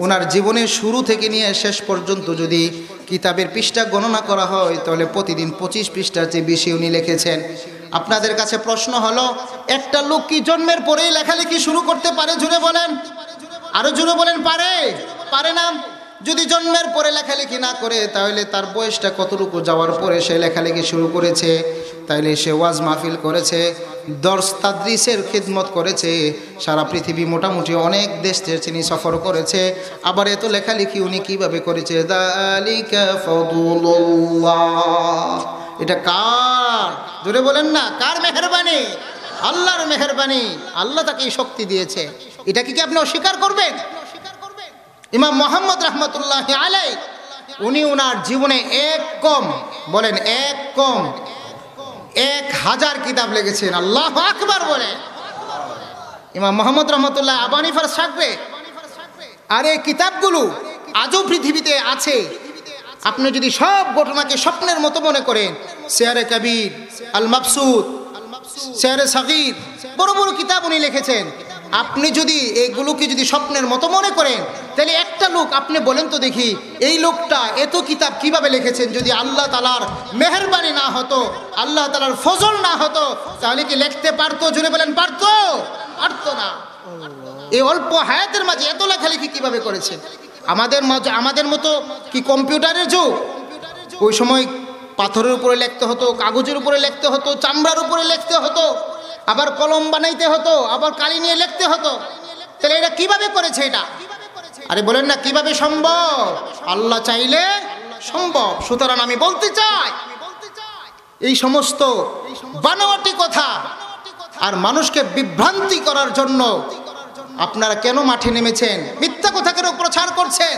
ওনার জীবনের শুরু থেকে নিয়ে শেষ পর্যন্ত যদি কিতাবের পৃষ্ঠা গণনা করা হয় তাহলে প্রতিদিন 25 পৃষ্ঠার চেয়ে বেশি উনি লিখেছেন। আপনাদের কাছে প্রশ্ন হলো, একটা লোক কি জন্মের পরেই লেখালেখি শুরু করতে পারে? জুড়ে বলেন, আরো জুড়ে বলেন, পারে? পারে না। যদি জন্মের পরে লেখালেখি না করে তাহলে তার বয়সটা কতটুকু যাওয়ার পরে সে লেখালেখি শুরু করেছে? তাইলে সে ওয়াজ মাহফিল করেছে, দর্স তাদরিসের খিদমত করেছে, সারা পৃথিবী মোটামুটি অনেক দেশ তিনি সফর করেছে। আবার এত লেখালেখি উনি কিভাবে করেছে? যালিকা ফাদলুল্লাহ। এটা কার? জোরে বলেন না, কার মেহেরবানি? আল্লাহর মেহেরবানি। আল্লাহ তাকে এই শক্তি দিয়েছে। এটা কি আপনি অস্বীকার করবেন? ইমাম মুহাম্মদ রাহমাতুল্লাহি আলাইহি উনি ওনার জীবনে বলেন 1000 কিতাব লিখেছেন। আল্লাহু আকবার বলে। ইমাম মুহাম্মদ রাহমাতুল্লাহ আবু হানিফার ছাত্রে। আর এই কিতাবগুলো আজও পৃথিবীতে আছে। আপনি যদি সব ঘটনাকে স্বপ্নের মতো মনে করেন, শেয়ারে কবির, আল মাবসুত, শেয়ারে সাগীর, বড় বড় কিতাব উনি লিখেছেন। আপনি যদি এইগুলোকে যদি স্বপ্নের মতো মনে করেন, তাহলে একটা লোক আপনি বলেন তো দেখি, এই লোকটা এত কিতাব কিভাবে লিখেছেন? যদি আল্লাহ তাআলার মেহেরবানি না হতো, আল্লাহ তাআলার ফজল না হতো, তাহলে কি লিখতে পারতো? জুড়ে বলেন, পারতো? পারতো না। এই অল্প হায়াতের মাঝে এত লেখালেখি কিভাবে করেছে? আমাদের মতো কি কম্পিউটারের যুগ? ওই সময় পাথরের উপরে লিখতে হতো, কাগজের উপরে লিখতে হতো, চামড়ার উপরে লিখতে হতো, আবার কলম বানাইতে হতো, আবার কালি নিয়ে লিখতে হতো। তাহলে এটা কিভাবে করেছে? এটা আরে বলেন না, কিভাবে সম্ভব? আল্লাহ চাইলে সম্ভব। সুতরাং আমি বলতে চাই, এই সমস্ত বানোয়াটি কথা আর মানুষকে বিভ্রান্তি করার জন্য আপনারা কেন মাঠে নেমেছেন? মিথ্যা কথা কেন প্রচার করছেন?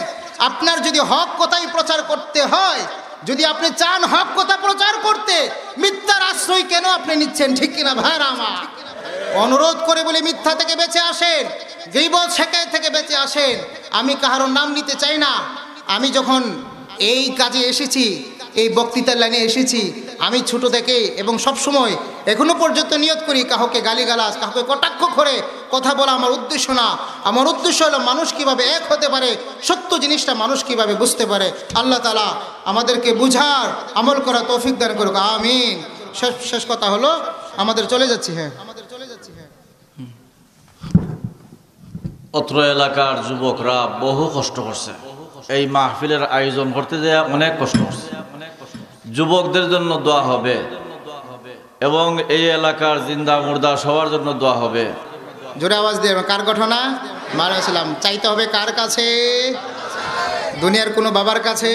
আপনার যদি হক কথাই প্রচার করতে হয়, যদি আপনি চান হক কথা প্রচার করতে, মিথ্যার আশ্রয় কেন আপনি নিচ্ছেন? ঠিক কিনা ভাইরা আমার? অনুরোধ করে বলে মিথ্যা থেকে বেঁচে আসেন, গীবত শিকায়ত থেকে বেঁচে আসেন। আমি কারোর নাম নিতে চাই না। আমি যখন এই কাজে এসেছি, এই বক্তৃতার লাইনে এসেছি, আমি ছোট থেকে এবং সব সময় এখনো পর্যন্ত নিয়ত করি, কাউকে গালিগালাজ, কাউকে কটাক্ষ করে কথা বলা আমার উদ্দেশ্য না। আমার উদ্দেশ্য হলো মানুষ কিভাবে এক হতে পারে, সত্য জিনিসটা মানুষ কিভাবে বুঝতে পারে। আল্লাহ তাআলা আমাদেরকে বুঝার, আমল করা তৌফিক দান করুক, আমিন। শেষ কথা হলো, আমাদের চলে যাচ্ছি। অত্র এলাকার যুবকরা বহু কষ্ট করছে। এই মাহফিলের আয়োজন করতে যেয়ে অনেক কষ্ট করছে। যুবকদের জন্য দোয়া হবে এবং এই এলাকার জিন্দা মুর্দা সবার জন্য দোয়া হবে। জোরে আওয়াজ দিয়ে। কার ঘটনা? মারাইছিলাম। চাইতে হবে কার কাছে? দুনিয়ার কোনো বাবার কাছে,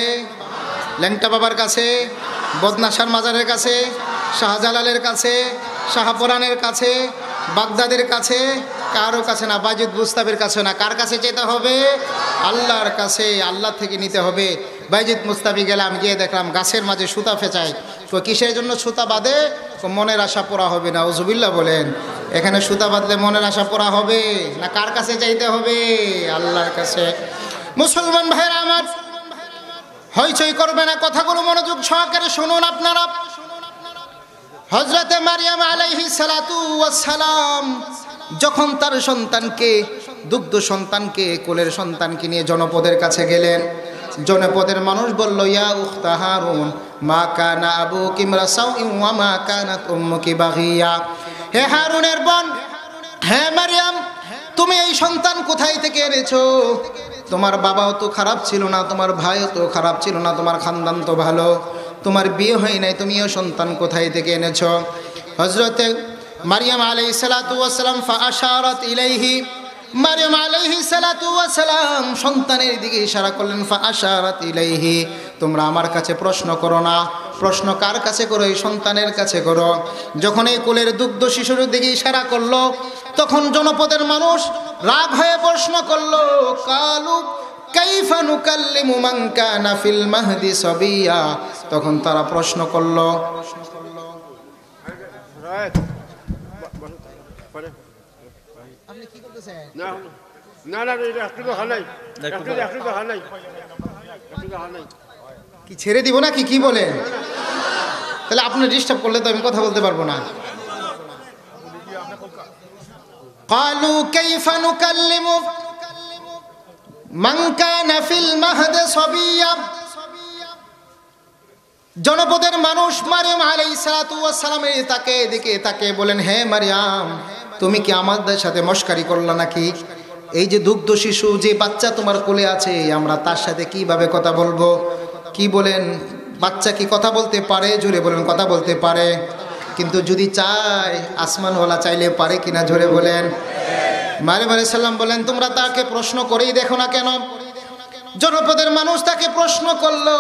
ল্যাংটা বাবার কাছে, বদনাশার মাজারের কাছে, শাহজালালের কাছে, শাহপরানের কাছে, বাগদাদের কাছে, কারো কাছে না, বাজিদ মুস্তাফির কাছে না। কার কাছে যেতে হবে? আল্লাহর কাছে। আল্লাহ থেকে নিতে হবে। বাইজিদ মুস্তাফি গেলাম, গিয়ে দেখলাম গাছের মাঝে সুতা ফেঁচায়। তো কিসের জন্য সুতা বাঁধে? মনের আশা পোড়া হবে না। উজুবিল্লাহ বলেন। এখানে সুতা বাঁধলে মনের আশা পোড়া হবে না? কার কাছে যাইতে হবে? আল্লাহর কাছে। মুসলমান ভাইরা আমার, হইচই করবে না, কথাগুলো মনোযোগ সহকারে শুনুন আপনারা। হযরতে মারিয়াম আলাইহিস সালাতু ওয়াস সালাম যখন তার সন্তানকে, দুগ্ধ সন্তানকে, কোলের সন্তানকে নিয়ে জনপদের কাছে গেলেন, জনপদের মানুষ বলল, ইয়া উখতা হারুন মা কানা আবুকি ইমরাসাউইন ওয়া মা কানাত উম্মুকি বাগিয়া। হে হারুনের বোন, হে মারিয়াম, তুমি এই সন্তান কোথায় থেকে এনেছো? তোমার বাবাও তো খারাপ ছিল না, তোমার ভাইও তো খারাপ ছিল না, তোমার খানদান তো ভালো, তোমার বিয়ে হয় নাই, তুমিও সন্তান কোথায় থেকে এনেছো? হযরতে মারিয়াম আলাইহিস সালাতু ওয়াস সালাম ফাআশারাত ইলাইহি, মারিয়াম আলাইহিস সালাতু ওয়াস সালাম সন্তানের দিকে ইশারা করলেন। ফাআশারাত ইলাইহি, তোমরা আমার কাছে প্রশ্ন করো না, প্রশ্ন কার কাছে করো? এই সন্তানের কাছে করো। যখন এই কোলের দুগ্ধ শিশুর দিকে ইশারা করলো, তখন জনপদের মানুষ রাগ হয়ে প্রশ্ন করলো, কালু কাইফা নুকাল্লিমু মান কানা ফিল মাহদি সাবিয়া। তখন তারা প্রশ্ন করলো, আপনি কি করতেছেন? না না না, একটু তো হানাই, একটু তো হানাই, কি ছেড়ে দিব না কি? কি বলেন? তাহলে আপনি ডিস্টার্ব করলে তো আমি কথা বলতে পারবো না। قالوا كيف نكلم من كان في المهد صبيا। জনপদের মানুষ মারিয়াম আলাইহিস সালাতু ওয়াস সালামের তাকে দেখে তাকে বলেন, হে মারিয়াম, তুমি কি আমাদের সাথে মশকারি করলা নাকি? এই যে দুগ্ধ শিশু, যে বাচ্চা তোমার কোলে আছে, আমরা তার সাথে কিভাবে কথা বলবো? কি বলেন, বাচ্চা কি কথা বলতে পারে? জোরে বলেন, কথা বলতে পারে। কিন্তু যদি চায়, আসমানওয়ালা চাইলে পারে কিনা? জোরে বলেন। মারিয়াম আলাইহিস সালাম বলেন, তোমরা তাকে প্রশ্ন করেই দেখো না কেন? জনপদের মানুষ তাকে প্রশ্ন করলো,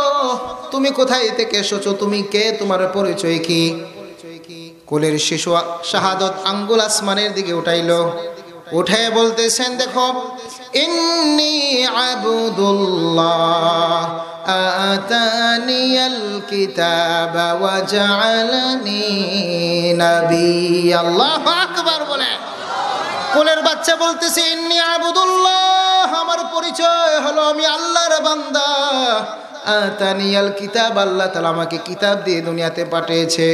তুমি কোথায় থেকে এসেছো? তুমি কে? তোমার পরিচয় কি? কোলের শিশু শাহাদত আঙ্গুল আসমানের দিকে উঠাইলো, উঠে বলতেছেন, দেখো, ইন্নী আবদুল্লাহ আতানিয়াল কিতাবা ওয়া জাআলানি নাবিয়্যা। আল্লাহু আকবার বলে। কোলের বাচ্চা বলতেছে, ইন্নী আবদুল্লাহ, আমার পরিচয় হলো আমি আল্লাহর বান্দা। আতানিয়াল কিতাব, আল্লাহ তাআলা আমাকে কিতাব দিয়ে দুনিয়াতে পাঠিয়েছে।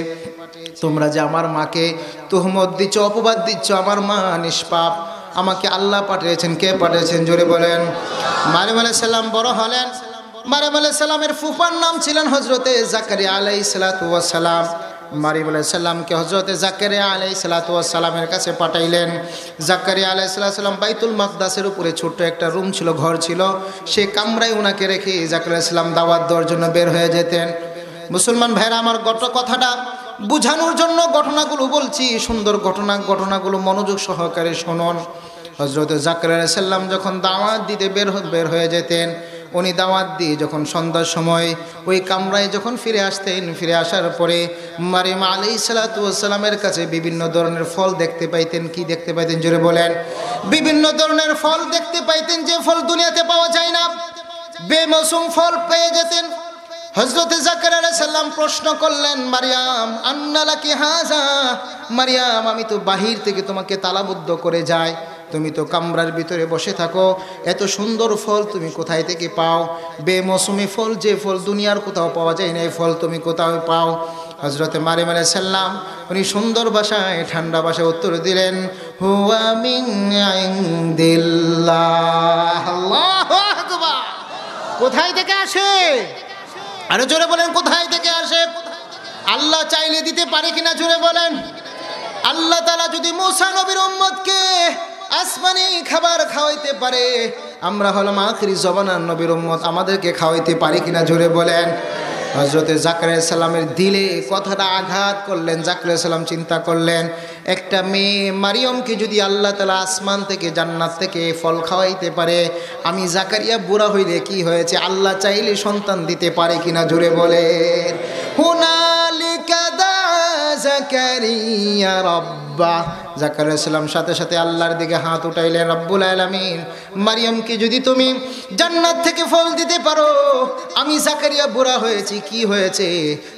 তোমরা যে আমার মাকে তুহমত দিচ্ছ, অপবাদ দিচ্ছ, আমার মা নিষ্পাপ, আমাকে আল্লাহ পাঠিয়েছেন। কে পাঠিয়েছেন? জোরে বলেন। মারিয়াম আলাইহিস সালাম বড় হলেন। মারিয়াম আলাইহিস সালামের ফুফার নাম ছিলেন হযরতে জাকারিয়া আলাইহিস সালাতু ওয়াস সালাম। মারিয়াম আলাইহিস সালামকে হযরতে জাকারিয়া আলাইহিস সালাতু ওয়াস সালামের কাছে পাঠাইলেন। জাকারিয়া আলাইহিস সালাম বাইতুল মাকদাসের উপরে ছোট্ট একটা রুম ছিল, ঘর ছিল, সে কামরায় উনাকে রেখে জাকারিয়া আলাইহিস সালাম দাওয়াত দেওয়ার জন্য বের হয়ে যেতেন। মুসলমান ভাইরা আমার, কথাটা বুঝানোর জন্য ঘটনাগুলো বলছি, সুন্দর ঘটনাগুলো মনোযোগ সহকারে শুনুন। হযরত জাকারিয়া আলাইহিস সালাম যখন দাওয়াত দিতে বের হয়ে যেতেন, উনি দাওয়াত দিয়ে যখন সন্ধ্যার সময় ওই কামরায় যখন ফিরে আসতেন, ফিরে আসার পরে মারিয়াম আলাইহিস সালাতু ওয়াস সালামের কাছে বিভিন্ন ধরনের ফল দেখতে পাইতেন। কি দেখতে পাইতেন? জোরে বলেন। বিভিন্ন ধরনের ফল দেখতে পাইতেন, যে ফল দুনিয়াতে পাওয়া যায় না, বেমৌসুম ফল পেয়ে যেতেন। হযরত জাকারিয়া আলাইহিস সালাম প্রশ্ন করলেন, মারিয়াম, আন্না লাকি হাযা? মারিয়াম, আমি তো বাহির থেকে তোমাকে তালাবদ্ধ করে যাই, তুমি তো কামরার ভিতরে বসে থাকো, এত সুন্দর ফল তুমি কোথায় থেকে পাও? বেমৌসুমি ফল, যে ফল দুনিয়ার কোথাও পাওয়া যায় না, এই ফল তুমি কোথাও পাও? হযরত মারিয়াম আলাইহিস সালাম উনি সুন্দর ভাষায়, ঠান্ডা ভাষায় উত্তর দিলেন, হুয়া মিন ইনদিল্লাহ। আল্লাহু আকবার। কোথায় থেকে আসে? আরো জোরে বলেন, কোথায় থেকে আসে? আল্লাহ চাইলে দিতে পারে কিনা? জোরে বলেন। আল্লাহ তাআলা যদি মুসা নবীর উম্মতকে আসমানি খাবার খাওয়াইতে পারে, আমরা হলাম আখিরি জমানার নবীর উম্মত, আমাদেরকে খাওয়াইতে পারে কিনা? জোরে বলেন। হযরত জাকারিয়া সালামের দিলে কথাটা আঘাত করলেন। জাকারিয়া সালাম চিন্তা করলেন, একটা মেয়ে মারিয়মকে যদি আল্লাহ তাআলা আসমান থেকে, জান্নাত থেকে ফল খাওয়াইতে পারে, আমি জাকারিয়া বুড়া হইলে কি হয়েছে? আল্লাহ চাইলে সন্তান দিতে পারে কিনা? জোরে বলেন। হুনালিকা দা জাকারিয়া রাব্বা। জাকারিয়া সালাম সাথে সাথে আল্লাহর দিকে হাত উঠাইলেন, রব্বুল আলামিন, মারিয়ামকে যদি তুমি জান্নাত থেকে ফল দিতে পারো, আমি জাকারিয়া বুড়া হয়েছি, কি হয়েছে?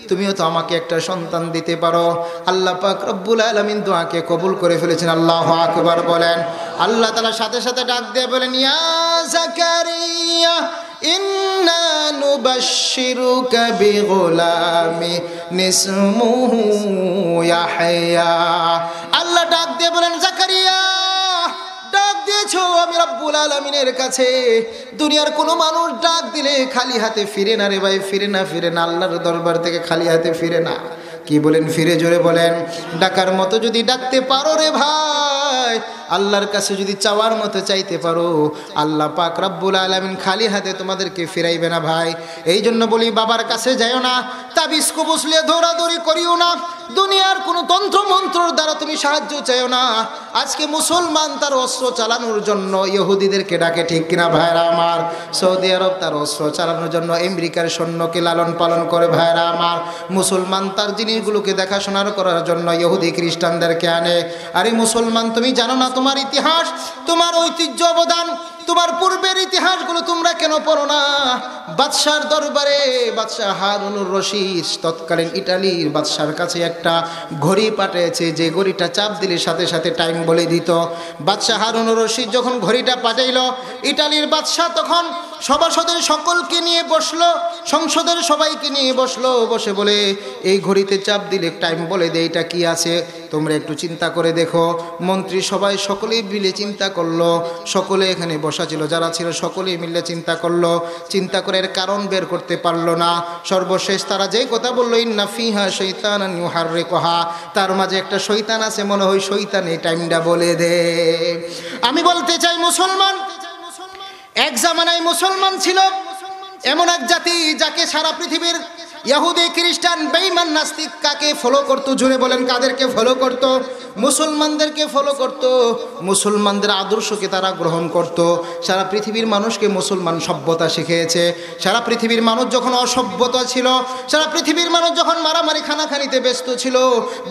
তুমিও তো আমাকে একটা সন্তান দিতে পারো। আল্লাহ পাক রব্বুল আলামিন দোয়াকে কবুল করে ফেলেছেন। আল্লাহু আকবার বলেন। আল্লাহ তাআলা সাথে সাথে ডাক দিয়ে বলেন, ইয়া জাকারিয়া ইন্না নুবাশশিরুকা বিগুলামি ইসমুহু ইয়াহইয়া। আল্লাহ ডাক দিয়ে বলেন, জাকারিয়া, ডাক দিয়েছো আমি রব্বুল আলামিনের কাছে। দুনিয়ার কোনো মানুষ ডাক দিলে খালি হাতে ফিরে না রে ভাই, ফিরে না, আল্লাহর দরবার থেকে খালি হাতে ফিরে না। কি বলেন? ফিরে। জোরে বলেন। ডাকার মতো যদি ডাকতে পারো রে ভাই, আল্লাহর কাছে যদি চাওয়ার মতো চাইতে পারো, আল্লাহ পাক রব্বুল আলামিন খালি হাতে তোমাদেরকে ফিরাইবে না ভাই। এই জন্য বলি, বাবার কাছে যাইও না, তাবিজ কবজ নিয়ে দৌড়াদৌড়ি করিও না, দুনিয়ার কোনো তন্ত্র মন্ত্রর দ্বারা তুমি সাহায্য চাইও না। আজকে মুসলমান তার অস্ত্র চালানোর জন্য ইহুদিদেরকে ডাকে, ঠিক কিনা ভাইরা আমার? সৌদি আরব তার অস্ত্র চালানোর জন্য আমেরিকার সৈন্যকে লালন পালন করে ভাইরা আমার। মুসলমান তার জিনিসগুলোকে দেখাশোনার করার জন্য ইহুদি খ্রিস্টানদেরকে আনে। আরে মুসলমান, তুমি জানো না তোমার ইতিহাস, তোমার ঐতিহ্য, অবদান, তোমার পূর্বের ইতিহাসগুলো তোমরা কেন পড়ো না? বাদশার দরবারে বাদশাহ হারুনুর রশিদ তৎকালীন ইটালির বাদশার কাছে একটা ঘড়ি পাঠিয়েছে, যে ঘড়িটা চাপ দিলে সাথে সাথে টাইম বলে দিত। বাদশাহ হারুনুর রশিদ যখন ঘড়িটা পাঠাইল, ইটালির বাদশাহ তখন সভাসদের সকলকে নিয়ে বসলো, সংসদের সবাইকে নিয়ে বসলো, বসে বলে এই ঘড়িতে চাপ দিলে টাইম বলে দে এটা কি আছে, তোমরা একটু চিন্তা করে দেখো। মন্ত্রী সবাই সকলেই মিলে চিন্তা করলো, সকলে এখানে বসা ছিল যারা ছিল সকলেই মিলে চিন্তা করলো, চিন্তা করে এর কারণ বের করতে পারলো না। সর্বশেষ তারা যেই কথা বললো, ইন্না ফিহা শৈতানান ইউহাররিকুহা, তার মাঝে একটা শয়তান আছে, মনে হয় শয়তান এই টাইমটা বলে দে। আমি বলতে চাই মুসলমান, এক জামানায় মুসলমান ছিল এমন এক জাতি যাকে সারা পৃথিবীর ইহুদি খ্রিস্টান বেঈমান নাস্তিক কাকে ফলো করতো? জুড়ে বলেন কাদেরকে ফলো করতো? মুসলমানদেরকে ফলো করত, মুসলমানদের আদর্শকে তারা গ্রহণ করত। সারা পৃথিবীর মানুষকে মুসলমান সভ্যতা শিখিয়েছে। সারা পৃথিবীর মানুষ যখন অসভ্যতা ছিল, সারা পৃথিবীর মানুষ যখন মারামারি খানাখানিতে ব্যস্ত ছিল,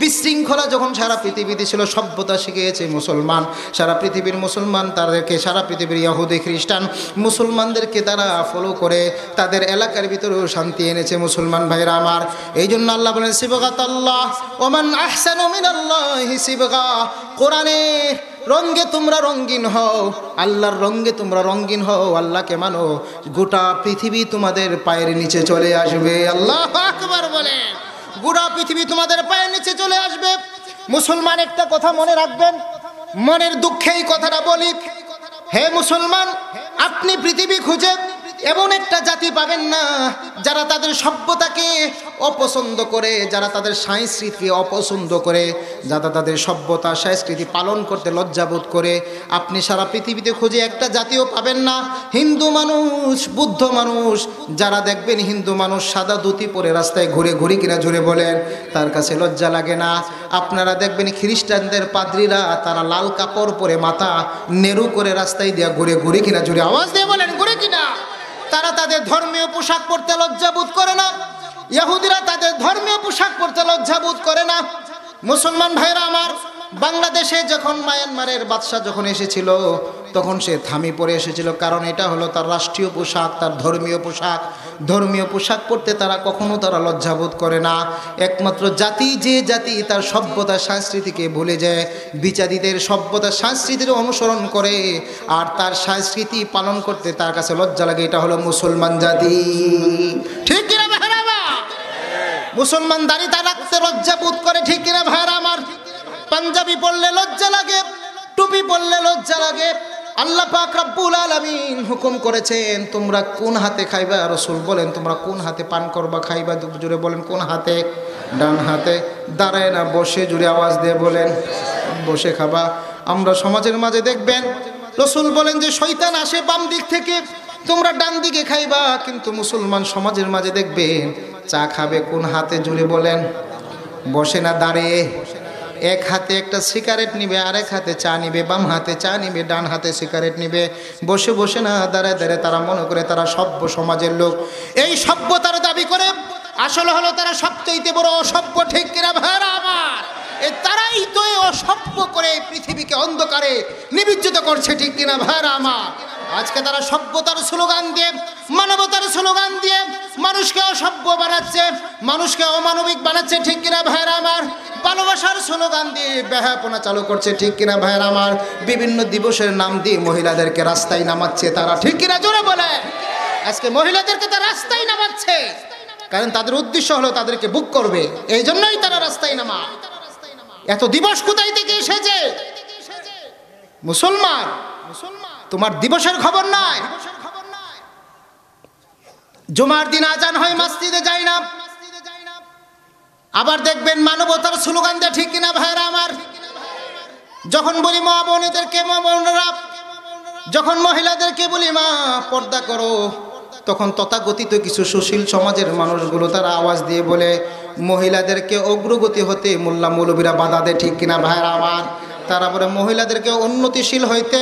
বিশৃঙ্খলা যখন সারা পৃথিবীতে ছিল, সভ্যতা শিখিয়েছে মুসলমান। সারা পৃথিবীর মুসলমান তাদেরকে, সারা পৃথিবীর ইহুদি খ্রিস্টান মুসলমানদেরকে তারা ফলো করে তাদের এলাকার ভিতরেও শান্তি এনেছে মুসলমান ভাইরা আমার। এই জন্য আল্লাহ বলেন সিবগাতাল্লাহ ওমান আহসানু মিনাল্লাহি সিবগা, কোরআনে রঙ্গে তোমরা রঙ্গিন হও, আল্লাহর রঙ্গে তোমরা রঙ্গিন হও, আল্লাহকে মানো, গোটা পৃথিবী তোমাদের পায়ের নিচে চলে আসবে। আল্লাহু আকবার বলে, গোটা পৃথিবী তোমাদের পায়ের নিচে চলে আসবে। মুসলমান একটা কথা মনে রাখবেন, মনের দুঃখে এই কথাটা বলি, হে মুসলমান, আপনি পৃথিবী খুঁজে এমন একটা জাতি পাবেন না যারা তাদের সভ্যতাকে অপছন্দ করে, যারা তাদের সংস্কৃতিকে অপছন্দ করে, যারা তাদের সভ্যতা সংস্কৃতি পালন করতে লজ্জাবোধ করে। আপনি সারা পৃথিবীতে খুঁজে একটা জাতিও পাবেন না, হিন্দু মানুষ, বুদ্ধ মানুষ, যারা দেখবেন হিন্দু মানুষ সাদা ধুতি পরে রাস্তায় ঘুরে ঘুরে কিনা জুড়ে বলেন তার কাছে লজ্জা লাগে না। আপনারা দেখবেন খ্রিস্টানদের পাদ্রীরা তারা লাল কাপড় পরে মাথা নেরু করে রাস্তায় দিয়া ঘুরে ঘুরে কিনা জুড়ে আওয়াজ দিয়ে বলেন ঘুরে কিনা। তারা তাদের ধর্মীয় পোশাক পরতে লজ্জাবোধ করে না, ইহুদিরা তাদের ধর্মীয় পোশাক পরতে লজ্জাবোধ করে না। মুসলমান ভাইরা আমার, বাংলাদেশে যখন মায়ানমারের বাদশাহ যখন এসেছিল তখন সে থামি পরে এসেছিল, কারণ এটা হলো তার রাষ্ট্রীয় পোশাক, তার ধর্মীয় পোশাক। ধর্মীয় পোশাক পরতে তারা কখনো তারা লজ্জাবোধ করে না। একমাত্র জাতি যে জাতি তার সভ্যতা সংস্কৃতিকে ভুলে যায়, বিচারীদের সভ্যতা সংস্কৃতির অনুসরণ করে আর তার সংস্কৃতি পালন করতে তার কাছে লজ্জা লাগে, এটা হলো মুসলমান জাতি। ঠিক কিনা ভাইরা আমার? মুসলমান দাঁড়িয়ে তা রাখতে লজ্জাবোধ করে, ঠিক কিনা ভাইরা আমার? পাঞ্জাবি পরলে লজ্জা লাগে, টুপি পরলে লজ্জা লাগে। আল্লাহ পাক রব্বুল আলামিন হুকুম করেছেন তোমরা কোন হাতে খাইবা, রাসূল বলেন তোমরা কোন হাতে পান করবা খাইবা, জুড়ে বলেন কোন হাতে? ডান হাতে। দাঁড়ায় না বসে, জুড়ে আওয়াজ দিয়ে বলেন বসে খাবা। আমরা সমাজের মাঝে দেখবেন রাসূল বলেন যে শয়তান আসে বাম দিক থেকে, তোমরা ডান দিকে খাইবা। কিন্তু মুসলমান সমাজের মাঝে দেখবেন চা খাবে কোন হাতে, জুড়ে বলেন বসে না দাঁড়িয়ে। এক হাতে একটা সিগারেট নিবে, আরেক হাতে চা নিবে, বাম হাতে চা নিবে, ডান হাতে সিগারেট নিবে, বসে বসে না দাঁড়ায় দাঁড়ায়। তারা মনে করে তারা সভ্য সমাজের লোক। এই সভ্যতার দাবি করে, আসলে হলো তারা সবচেয়ে বড় অসভ্য। ঠিক কিনা ভাইরা আমার? তারাই তো অসভ্য করে পৃথিবীকে অন্ধকারে নিমজ্জিত করছে। ঠিক কিনা ভাইরা আমার? আজকে তারা সভ্যতার স্লোগান দিয়ে, মানবতার স্লোগান দিয়ে মানুষকে অসভ্য বানাচ্ছে, মানুষকে অমানবিক বানাচ্ছে। ঠিক কিনা ভাইরা আমার? ভালোবাসার স্লোগান দিয়ে বেহায়াপনা চালু করছে। ঠিক কিনা ভাইরা আমার? বিভিন্ন দিবসের নাম দিয়ে মহিলাদেরকে রাস্তায় নামাচ্ছে তারা। ঠিক কিনা জোরে বলে? আজকে মহিলাদেরকে তারা রাস্তায় নামাচ্ছে, কারণ তাদের উদ্দেশ্য হলো তাদেরকে বুক করবে, এই জন্যই তারা রাস্তায় নামা। এত দিবস কোথায় থেকে এসেছে? মুসলমান, তোমার দিবসের খবর নাই। জুমার দিন আজান হয় মসজিদে যাই না, আবার দেখবেন মানবতার স্লোগান দেয়। ঠিক কিনা ভাইরা আমার? যখন বলি মা বোনেদেরকে, মা বোনেরা, যখন মহিলাদেরকে বলি মা পর্দা করো, তখন তথাকথিত কিছু সুশীল সমাজের মানুষগুলো তারা আওয়াজ দিয়ে বলে মহিলাদেরকে অগ্রগতি হতে মোল্লা মৌলবীরা বাধা দেয়। ঠিক কিনা ভাইরা আমার? তারা বলে মহিলাদেরকে উন্নতিশীল হইতে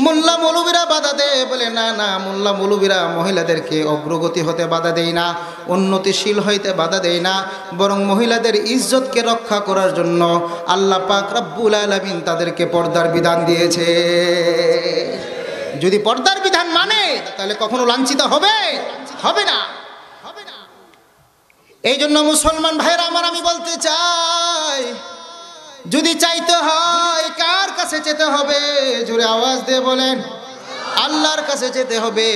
মোল্লা মৌলবীরা বাধা দেয়। বলে না না, মোল্লা মৌলবীরা মহিলাদেরকে অগ্রগতি হতে বাধা দেয় না, উন্নতিশীল হইতে বাধা দেয় না, বরং মহিলাদের ইজ্জতকে রক্ষা করার জন্য আল্লাহ পাক রব্বুল আলামিন তাদেরকে পর্দার বিধান দিয়েছে। যদি পর্দার বিধান মানে তাহলে কখনো লাঞ্ছিত হবে? হবে না। এই জন্য মুসলমান ভাইরা আমার, আমি বলতে চাই, যদি চাইতে হয় কার কাছে যেতে হবে? জোরে আওয়াজ দিয়ে বলেন আল্লাহর কাছে যেতে হবে।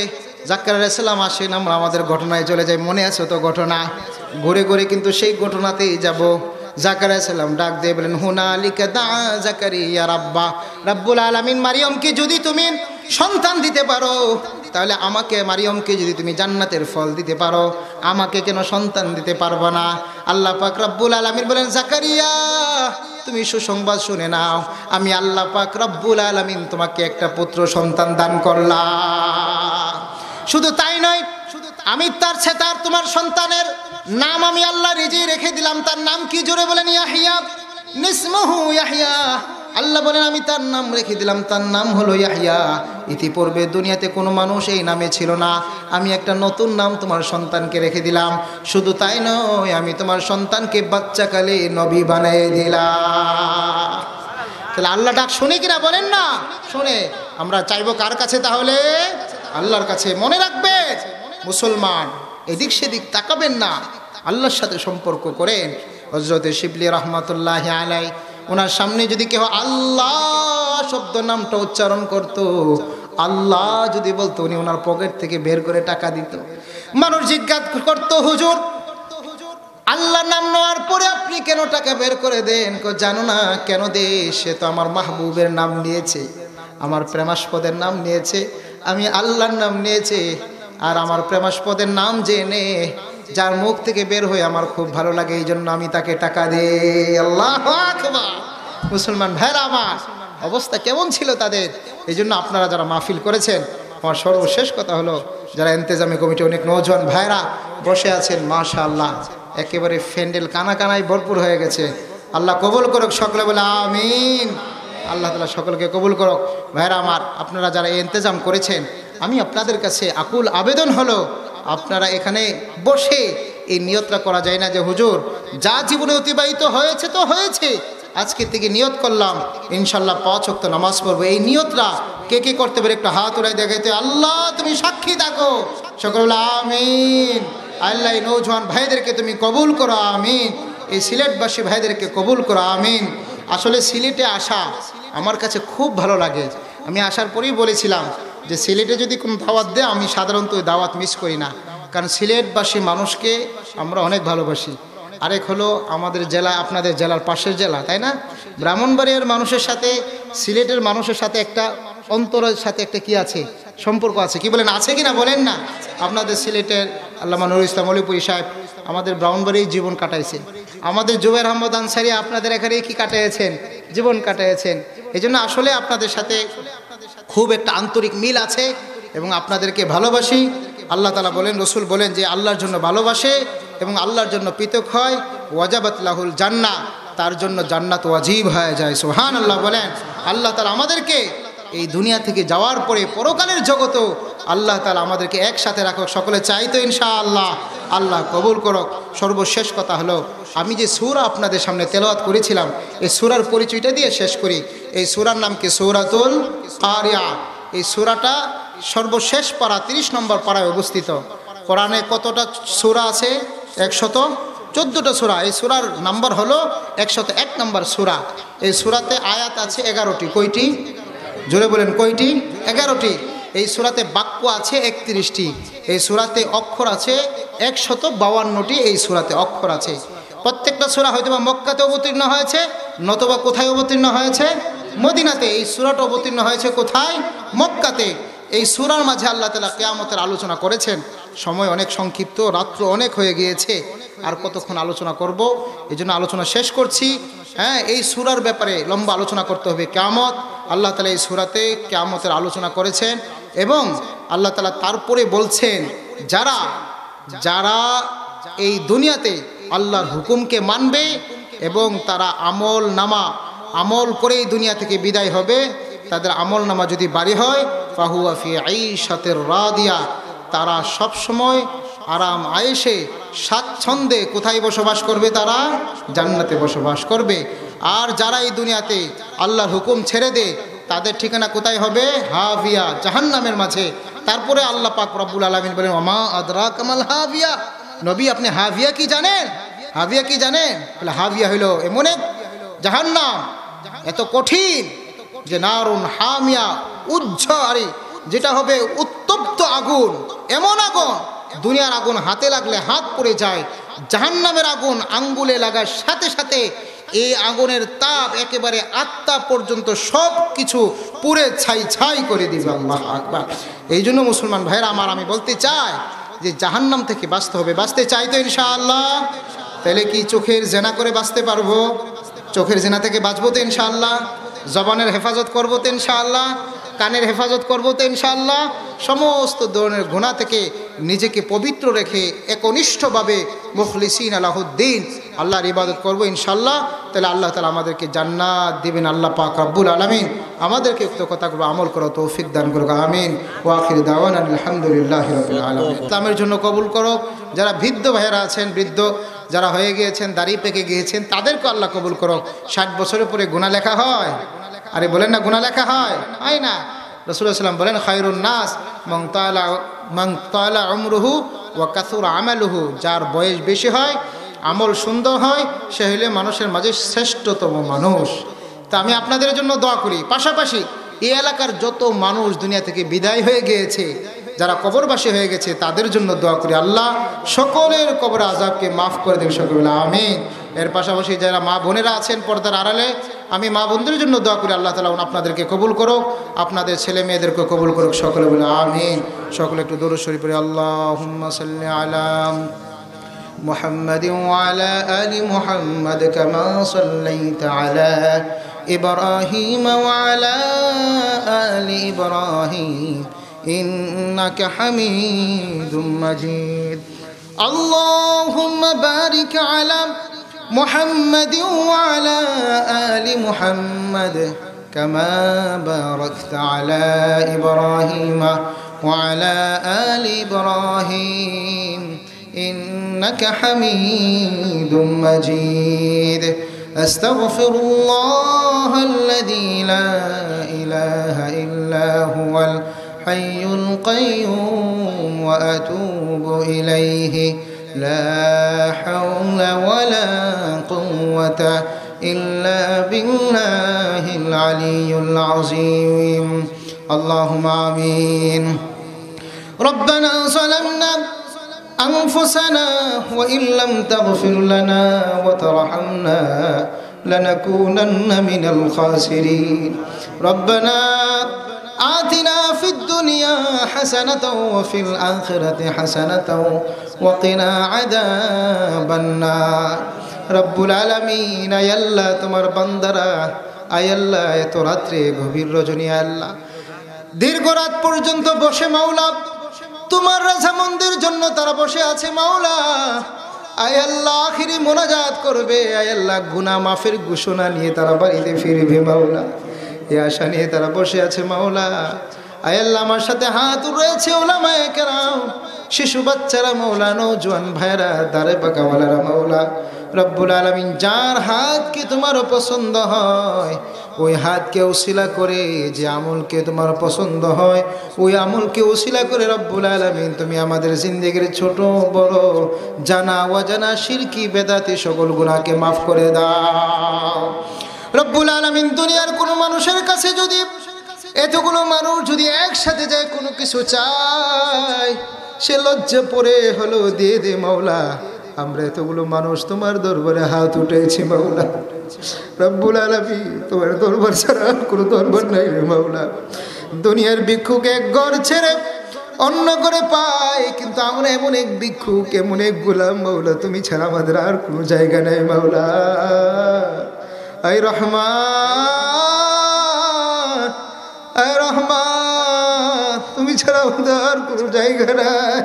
জাকারিয়া আলাইহিস সালাম আসেন, আমরা আমাদের ঘটনায় চলে যাই। মনে আছে তো ঘটনা, ঘুরে ঘুরে কিন্তু সেই ঘটনাতেই যাব। জাকারিয়া আলাইহিস সালাম ডাক দিয়ে বলেন, হুনালিকা দা জাকারিয়া রাব্বা, রব্বুল আলামিন মারিয়মকে যদি তুমি সন্তান দিতে পারো, তাহলে আমাকে মারিয়মকে যদি তুমি জান্নাতের ফল দিতে পারো, আমাকে কেন সন্তান দিতে পারবে না? আল্লাহ পাক রব্বুল আলামিন বলেন, জাকারিয়া তুমি সুসংবাদ শুনে নাও, আমি আল্লাহ পাক রব্বুল আলামিন তোমাকে একটা পুত্র সন্তান দান করলাম। শুধু তাই নয়, আমি তার তোমার সন্তানের নাম আমি আল্লাহ নিজেই রেখে দিলাম। তার নাম কি? জোরে বলেন ইয়াহইয়া। নিসমুহু ইয়াহইয়া। আল্লাহ বলেন আমি তার নাম রেখে দিলাম, তার নাম হলো ইয়াহইয়া। ইতিপূর্বে দুনিয়াতে কোনো মানুষ এই নামে ছিল না, আমি একটা নতুন নাম তোমার সন্তানকে রেখে দিলাম। শুধু তাই নয়, আমি তোমার সন্তানকে বাচ্চাকালে নবী বানিয়ে দিলাম। তাহলে আল্লাহ ডাক শুনে কিনা বলেন না? শুনে। আমরা চাইবো কার কাছে? তাহলে আল্লাহর কাছে। মনে রাখবে মুসলমান, এদিক সেদিক তাকাবেন না, আল্লাহর সাথে সম্পর্ক করেন। হযরতে শিবলি রহমাতুল্লাহি আলাইহি, ওনার সামনে যদি কেউ আল্লাহ শব্দ নামটা উচ্চারণ করত, আল্লাহ যদি বলতো, উনি ওনার পকেট থেকে বের করে টাকা দিত। মানুষ জিজ্ঞাসা করতো, হুজুর আল্লাহ নাম নেওয়ার পরে আপনি কেন টাকা বের করে দেন? জানো না কেন দে? সে তো আমার মাহবুবের নাম নিয়েছে, আমার প্রেমাস্পদের নাম নিয়েছে, আমি আল্লাহর নাম নিয়েছে। আর আমার প্রেমাস্পদের নাম জেনে যার মুখ থেকে বের হয়ে আমার খুব ভালো লাগে, এই জন্য আমি তাকে টাকা দেই। আল্লাহু আকবার। মুসলমান ভাইরা আমার অবস্থা কেমন ছিল তাদের? এই জন্য আপনারা যারা মাহফিল করেছেন, আমার সর্বশেষ কথা হলো, যারা ইন্তেজামি কমিটি অনেক নওজোয়ান ভাইরা বসে আছেন, মাশাআল্লাহ একেবারে ফ্যান্ডেল কানায় ভরপুর হয়ে গেছে। আল্লাহ কবুল করুক, সকলে বলে আমিন। আল্লাহ তাআলা সকলকে কবুল করুক। ভাইরা আমার, আপনারা যারা এই ইন্তেজাম করেছেন, আমি আপনাদের কাছে আকুল আবেদন হলো, আপনারা এখানে বসে এই নিয়তটা করা যায় না যে হুজুর যা জীবনে অতিবাহিত হয়েছে তো হয়েছে, আজকে থেকে নিয়ত করলাম ইনশাল্লাহ 5 ওয়াক্ত নামাজ পড়বো। এই নিয়তটা কে কে করতে পারে? একটা হাত উড়াই দেখাইতে। আল্লাহ তুমি সাক্ষী থাকো, সকলে বলে আমিন। আল্লাহ এই নওজোয়ান ভাইদেরকে তুমি কবুল করো, আমিন। এই সিলেটবাসী ভাইদেরকে কবুল করো, আমিন। আসলে সিলেটে আসা আমার কাছে খুব ভালো লাগে। আমি আসার পরেই বলেছিলাম যে সিলেটে যদি কোনো দাওয়াত দেয়, আমি সাধারণত ওই দাওয়াত মিস করি না, কারণ সিলেটবাসী মানুষকে আমরা অনেক ভালোবাসি। আরেক হলো আমাদের জেলা, আপনাদের জেলার পাশের জেলা, তাই না? ব্রাহ্মণবাড়িয়ার মানুষের সাথে সিলেটের মানুষের সাথে একটা অন্তরের সাথে একটা কি আছে? সম্পর্ক আছে। কি বলেন? আছে কি না বলেন না? আপনাদের সিলেটের আল্লামা নুরুল ইসলাম অলিপুরি সাহেব আমাদের ব্রাহ্মণবাড়ির জীবন কাটাইছেন, আমাদের জুবায়ের আহমদ আনসারী আপনাদের এখানে কি কাটাইছেন? জীবন কাটাইছেন। এই জন্য আসলে আপনাদের সাথে খুব একটা আন্তরিক মিল আছে এবং আপনাদেরকে ভালোবাসি। আল্লাহ তাআলা বলেন, রসুল বলেন যে আল্লাহর জন্য ভালোবাসে এবং আল্লাহর জন্য পৃথক হয়, ওয়াজাবাত লাহুল জান্নাহ, তার জন্য জান্নাত ওয়াজিব হয়ে যায়। সুবহানাল্লাহ বলেন। আল্লাহ তাআলা আমাদেরকে এই দুনিয়া থেকে যাওয়ার পরে পরকালের জগতেও আল্লাহ তাআলা আমাদেরকে একসাথে রাখুক, সকলে চাইতো ইনশাআল্লাহ। আল্লাহ কবুল করুক। সর্বশেষ কথা হলো, আমি যে সূরা আপনাদের সামনে তেলাওয়াত করেছিলাম, এই সূরার পরিচয়টা দিয়ে শেষ করি। এই সূরার নাম কি? সূরাতুল কারিয়া। এই সূরাটা সর্বশেষ পারা 30 নম্বর পারায় অবস্থিত। কোরআনে কতটা সূরা আছে? 114টা সূরা। এই সূরার নাম্বার হলো 101 নম্বর সূরা। এই সূরাতে আয়াত আছে 11টি। কয়টি? জোরে বলেন কয়টি? 11টি। এই সূরাতে বাক্য আছে 31টি। এই সূরাতে অক্ষর আছে 152টি। এই সূরাতে অক্ষর আছে। প্রত্যেকটা সূরা হয়তোবা মক্কাতে অবতীর্ণ হয়েছে, নতবা কোথায় অবতীর্ণ হয়েছে? মদিনাতে। এই সূরাটা অবতীর্ণ হয়েছে কোথায়? মক্কাতে। এই সূরার মাঝে আল্লাহ তাআলা কিয়ামতের আলোচনা করেছেন। সময় অনেক সংক্ষিপ্ত, রাত্র অনেক হয়ে গিয়েছে, আর কতক্ষণ আলোচনা করব? এই জন্য আলোচনা শেষ করছি। হ্যাঁ, এই সূরার ব্যাপারে লম্বা আলোচনা করতে হবে। কিয়ামত, আল্লাহ তাআলা এই সূরাতে কিয়ামতের আলোচনা করেছেন এবং আল্লাহ তাআলা তারপরে বলছেন যারা যারা এই দুনিয়াতে আল্লাহর হুকুমকে মানবে এবং তারা আমল করেই দুনিয়া থেকে বিদায় হবে, তাদের আমল নামা যদি বাড়ি হয়, ফাহুয়া ফি আইশাতির রাদিয়া, তারা সব সময় আরাম আয়েশে স্বাচ্ছন্দ্যে কোথায় বসবাস করবে? তারা জান্নাতে বসবাস করবে। আর যারা এই দুনিয়াতে আল্লাহর হুকুম ছেড়ে দেয়, তাদের ঠিকানা কোথায় হবে? হাভিয়া, জাহান্নামের মাঝে। তারপরে আল্লাহ পাক রব্বুল আলামিন বলেন, ওমা আদরাকা মাল হাভিয়া। নবী আপনি হাভিয়া কি জানেন? হাভিয়া কি জানেন? বলে হাভিয়া হইল এমন এক জাহান্নাম, এত কঠিন যে নারুন হামিয়া, যেটা হবে উত্তপ্ত আগুন, এমন আগুন দুনিয়ার আগুন হাতে লাগলে হাত পুড়ে যায়, জাহান্নামের আগুন আঙ্গুলে লাগার সাথে সাথে এই আগুনের তাপ একেবারে আত্মা পর্যন্ত সব কিছু পুড়ে ছাই ছাই করে দিবে। আল্লাহু আকবার। এই জন্য মুসলমান ভাইরা আমার, আমি বলতে চাই যে জাহান্নাম থেকে বাঁচতে হবে। বাঁচতে চাই তো ইনশাআল্লাহ? তাহলে কি চোখের জেনা করে বাঁচতে পারবো? চোখের জেনা থেকে বাঁচবো তো ইনশাআল্লাহ? জবানের হেফাজত করবো তো ইনশাআল্লাহ? কানের হেফাজত করবো তো ইনশাআল্লাহ? সমস্ত ধরনের গুনাহ থেকে নিজেকে পবিত্র রেখে একনিষ্ঠভাবে মুখলিসিন আলাহুদ্দিন আল্লাহর ইবাদত করবো ইনশাআল্লাহ। তাহলে আল্লাহ তাআলা আমাদেরকে জান্নাত দিবেন। আল্লাহ পাক রব্বুল আলামিন আমাদেরকে উক্ত কথাগুলো আমল করার তৌফিক দান করুক। আমিন। ওয়া আখিরু দাওয়ানা আলহামদুলিল্লাহি রাব্বিল আলামিন। ইসলামের জন্য কবুল করো। যারা বৃদ্ধ ভাইয়েরা আছেন, বৃদ্ধ যারা হয়ে গিয়েছেন, দাড়ি পেকে গিয়েছেন, তাদেরকে আল্লাহ কবুল করো। 60 বছরের পরে গুনাহ লেখা হয়? আরে বলেন না, গুনাহ লেখা হয়? হয় না। রাসূলুল্লাহ সাল্লাল্লাহু আলাইহি ওয়াসাল্লাম বলেন, খায়রুন নাস মান তালা উমরুহু ওয়া কাসুরা আমালুহু। যার বয়স বেশি হয়, আমল সুন্দর হয়, সে হইলে মানুষের মাঝে শ্রেষ্ঠতম মানুষ। তা আমি আপনাদের জন্য দোয়া করি। পাশাপাশি এই এলাকার যত মানুষ দুনিয়া থেকে বিদায় হয়ে গিয়েছে, যারা কবরবাসী হয়ে গেছে, তাদের জন্য দোয়া করি আল্লাহ সকলের কবর আযাবকে মাফ করে দেন সকলে বলে আমিন। এর পাশাপাশি যারা মা বোনেরা আছেন পর্দার আড়ালে, আমি মা বোনদের জন্য দোয়া করি আল্লাহ তাআলা আপনাদেরকে কবুল করুক, আপনাদের ছেলে মেয়েদেরকে কবুল করুক সকলে বলে আমিন। সকলে একটু দরুদ শরীফ পড়ি। আল্লাহুম্মা সাল্লি আলা محمد وعلى آل محمد كما صليت على إبراهيم وعلى آل إبراهيم إنك حميد مجيد. اللهم بارك على محمد وعلى آل محمد كما باركت على إبراهيم وعلى آل إبراهيم إنك حميد مجيد. أستغفر الله الذي لا إله إلا هو الحي القيوم وأتوب إليه لا حول ولا قوة إلا بالله العلي العظيم. اللهم آمين. ربنا ظلمنا أنفسنا وإن لم تغفر لنا وترحمنا لنكونن من الخاسرين. ربنا آتنا في الدنيا حسنة وفي الآخرة حسنة وقنا عذاب النار. رب العالمين يا الله তোমার বান্দারা আয় আল্লাহ এত রাত্রে গভীর রজনী আল্লাহ দীর্ঘ রাত পর্যন্ত বসে মাওলা তোমার রাজামন্দির জন্য তারা বসে আছে মাওলা। আয় আল্লাহ আখিরি মোনাজাত করবে, আয় আল্লাহ গুনাহ মাফের ঘোষণা নিয়ে তারা বাড়িতে ফিরবে মাওলা। এই আশা নিয়ে তারা বসে আছে মাওলা। আয় আল্লাহ আমার সাথে হাত রয়েছে উলামায়ে কেরাম, শিশু বাচ্চারা মাওলা, নওজোয়ান ভাইরা, দাড়ি পাকাওয়ালারা মাওলা। রব্বুল আলামিন যার হাতকে তোমার পছন্দ হয় ওই হাতকে উসিলা করে, যে আমলকে তোমার পছন্দ হয় ওই আমলকে উসিলা করে রব্বুল আলামিন তুমি আমাদের জিন্দেগির ছোট বড় জানা অজানা শিরকি বেদাতি সকল গুনাহকে মাফ করে দাও রব্বুল আলামিন। দুনিয়ার কোনো মানুষের কাছে যদি এতগুলো মানুষ যদি একসাথে যায় কোনো কিছু চায়, সে লজ্জা পড়ে হলো দিয়ে দে মাওলা। আমরা এতগুলো মানুষ তোমার দরবারে হাত উঠেছি মাওলা। রব্বুল আলামিন তোমার দরবার ছাড়া আর কোনো দরবার নাই রে মাওলা। দুনিয়ার ভিক্ষুক এক ঘর ছেড়ে অন্য করে পায়, কিন্তু আমরা এমন এক ভিক্ষুক, এমন এক গোলাম মাওলা, তুমি ছাড়া আমাদের আর কোনো জায়গা নাই মাওলা। আয় রহমান, আয় রহমান, তুমি ছাড়া আমাদের আর কোনো জায়গা নাই।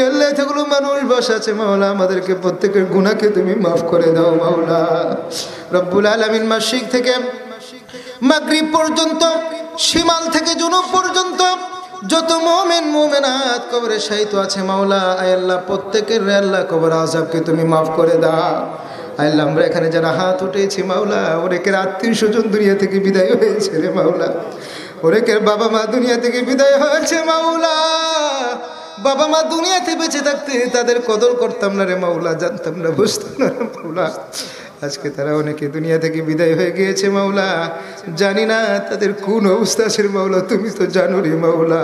আল্লাহ এতগুলো মানুষ বসে আছে মাওলা, আমাদেরকে প্রত্যেকের গুনাহকে তুমি মাফ করে দাও মাওলা। রব্বুল আলামিন মাশরিক থেকে মাগরিব পর্যন্ত, শিমাল থেকে জুনুব পর্যন্ত যত মুমিন মুমিনাত কবরে শায়িত আছে মাওলা, আয় আল্লাহ প্রত্যেকের আল্লাহ কবর আযাবকে তুমি মাফ করে দাও। আল্লাহ আমরা এখানে যারা হাত উঠেছি মাওলা, অনেকের আত্মীয় স্বজন দুনিয়া থেকে বিদায় হয়েছে রে মাওলা, অনেকের বাবা মা দুনিয়া থেকে বিদায় হয়েছে মাওলা। বাবা মা দুনিয়াতে বেঁচে থাকতে তাদের কদর করতাম না রে মাওলা, জানতাম না, বুঝতাম না রে মাওলা। আজকে তারা অনেকে দুনিয়া থেকে বিদায় হয়ে গিয়েছে মাওলা, জানি না তাদের কোন অবস্থা আছে মাওলা, তুমি তো জানো রে মাওলা।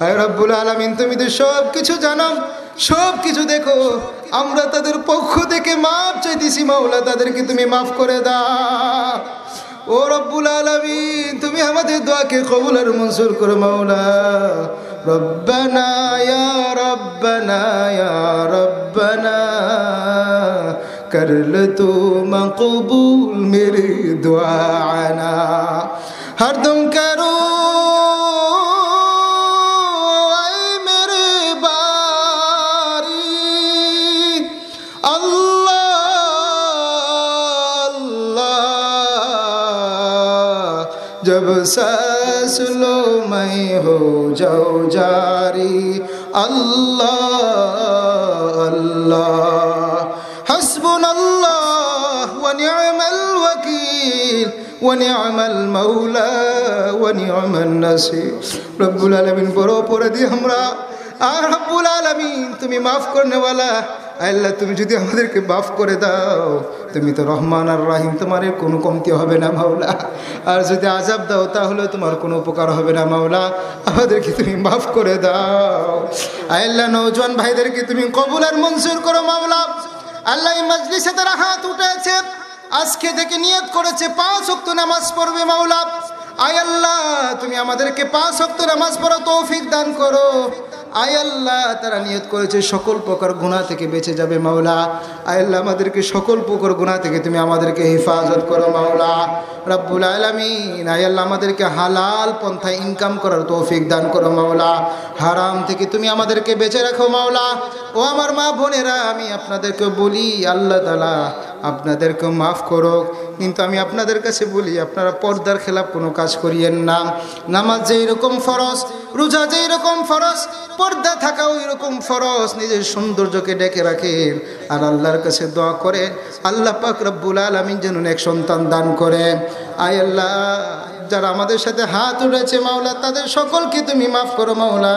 আয় রব্বুল আলামিন, তুমি তো সব কিছু জানো, সব কিছু দেখো। আমরা তাদের পক্ষ থেকে মাফ চাইতেছি মাওলা, তাদেরকে তুমি মাফ করে দাও। ও রব্বুল আলামিন, তুমি আমাদের দোয়াকে কবুল আর মঞ্জুর করো মাওলা। রব্বানা ইয়া রব্বানা ইয়া রব্বানা कर ले तू मकबूल मेरी दुआना। हरदम करो ऐ मेरे बारी, अल्लाह अल्लाह। जब सांस लो मैं हो जाओ जारी, अल्लाह अल्लाह। हस्बुनल्लाह व निअमल वकील व निअमल मौला व निअमन नसीर। रब्बुल आलमीन बड़ अपराधी আমরা, আর রব্বুল আলামিন তুমি মাফ করনে वाला। আল্লাহ তুমি যদি আমাদেরকে মাফ করে দাও, তুমি তো রহমান আর রহিম, তোমার কোনো কমতি হবে না মাওলা। আর যদি আযাব দাও তাহলে তোমার কোনো উপকার হবে না মাওলা। আমাদেরকে তুমি মাফ করে দাও। আল্লাহ নওজোয়ান ভাইদেরকে তুমি কবুল আর মঞ্জুর করো মাওলা। আল্লাহ এই মজলিসে তারা হাত উঠেছে, আজকে থেকে নিয়ত করেছে 5 ওয়াক্ত নামাজ পড়বে মাওলা। আয় আল্লাহ, তুমি আমাদেরকে 5 ওয়াক্ত নামাজ পড়ার তৌফিক দান করো। আয় আল্লাহ, তারা নিয়ত করেছে সকল প্রকার গুনাহ থেকে বেঁচে যাবে মাওলা। আয় আল্লাহ, আমাদেরকে সকল প্রকার গুনাহ থেকে তুমি আমাদেরকে হেফাজত করো মাওলা রব্বুল আলামিন। আয় আল্লাহ, আমাদেরকে হালাল পন্থায় ইনকাম করার তৌফিক দান করো মাওলা। হারাম থেকে তুমি আমাদেরকে বেঁচে রাখো মাওলা। ও আমার মা বোনেরা, আমি আপনাদেরকে বলি, আল্লাহ তাআলা আপনাদেরকে মাফ করো, কিন্তু আমি আপনাদের কাছে বলি, আপনারা পর্দার খেলাফ কোনো কাজ করিয়েন না। নামাজ যেই রকম ফরজ, রোজা যেই রকম ফরজ, পর্দা থাকা ওই রকম ফরজ। নিজের সৌন্দর্যকে ডেকে রাখেন আর আল্লাহর কাছে দোয়া করে আল্লাহ পাক রব্বুল আলামিন যেন এক সন্তান দান করে। আয় আল্লাহ, যারা আমাদের সাথে হাত উঠেছে মাওলা, তাদের সকলকে তুমি মাফ করো মাওলা।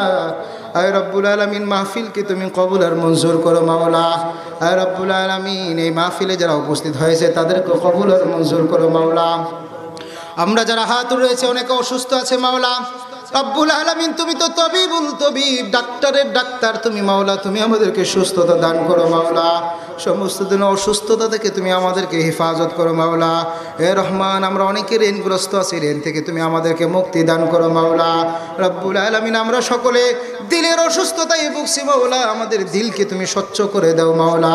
আয় রব্বুল আলামিন, মাহফিলকে তুমি কবুল আর মঞ্জুর করো মাওলা। আয় রব্বুল আলামিন, এই মাহফিলে যারা উপস্থিত হয়েছে তাদেরকে কবুল আর মঞ্জুর করো মাওলা। আমরা যারা হাত রয়েছে, অনেকে অসুস্থ আছে মাওলা রব্বুল আলামিন, তুমি তো তবিবুল তবিব, ডাক্তারের ডাক্তার তুমি মাওলা। তুমি আমাদেরকে সুস্থতা দান করো মাওলা। সমস্ত দিন অসুস্থতা থেকে তুমি আমাদেরকে হেফাজত করো মাওলা। হে রহমান, আমরা অনেকে ঋণগ্রস্ত আছি, ঋণ থেকে তুমি আমাদেরকে মুক্তি দান করো মাওলা রব্বুল আলামিন। আমরা সকলে দিলের অসুস্থতায় ভুগছি মাওলা, আমাদের দিলকে তুমি স্বচ্ছ করে দাও মাওলা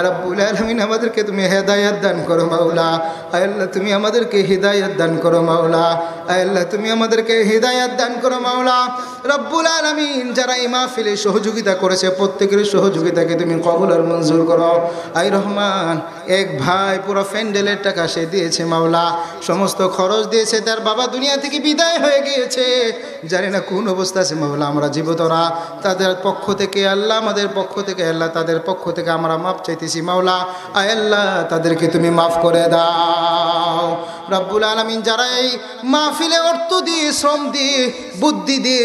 রব্বুল আলামিন। আমাদেরকে তুমি হেদায়েত দান করো মাওলা। আয় আল্লাহ, তুমি আমাদেরকে হেদায়েত দান করো মাওলা। আয় আল্লাহ, তুমি আমাদেরকে হেদায়েত দান করো মাওলা রব্বুল আলামিন। যারা এই মাহফিলে সহযোগিতা করেছে, প্রত্যেকের সহযোগিতাকে তুমি কবুল আর মঞ্জুর করো। আয় রহমান, এক ভাই পুরো প্যান্ডেলের টাকা সে দিয়েছে মাওলা, সমস্ত খরচ দিয়েছে, তার বাবা দুনিয়া থেকে বিদায় হয়ে গিয়েছে, জানি না কোন অবস্থা আছে মাওলা। আমরা জীবতরা তাদের পক্ষ থেকে আল্লাহ, আমাদের পক্ষ থেকে আল্লাহ, তাদের পক্ষ থেকে আমরা মাফ চাইতেছি মাওলা। আয় আল্লাহ, তাদেরকে তুমি মাফ করে দাও রব্বুল আলামিন। যারা এই মাহফিলে অর্থ দিয়ে, শ্রম দিয়ে, বুদ্ধি দিয়ে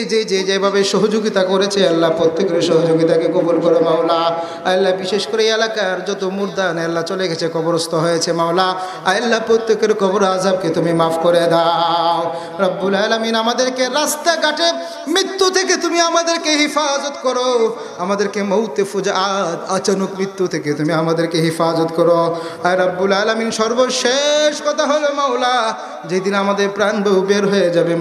যেভাবে সহযোগিতা করেছে আল্লাহ, প্রত্যেকের সহযোগিতাকে কবুল করো মাওলা। আল্লাহ, বিশেষ করে এলাকার যত মুর্দান আল্লাহ চলে গেছে, কবরস্থ হয়েছে মাওলা, আল্লাহ প্রত্যেকের কবর আযাবকে তুমি মাফ করে দাও রব্বুল আলামিন। আমাদেরকে রাস্তাঘাটে মৃত্যু থেকে তুমি আমাদেরকে হেফাজত করো, আমাদেরকে মৌতে ফুজাত, আচানক মৃত্যু থেকে তুমি আমাদেরকে হেফাজত করো আর রব্বুল আলামিন। সর্বশেষ কথা হলো মাওলা, যেদিন আমাদের প্রাণ বের হয়ে যাবে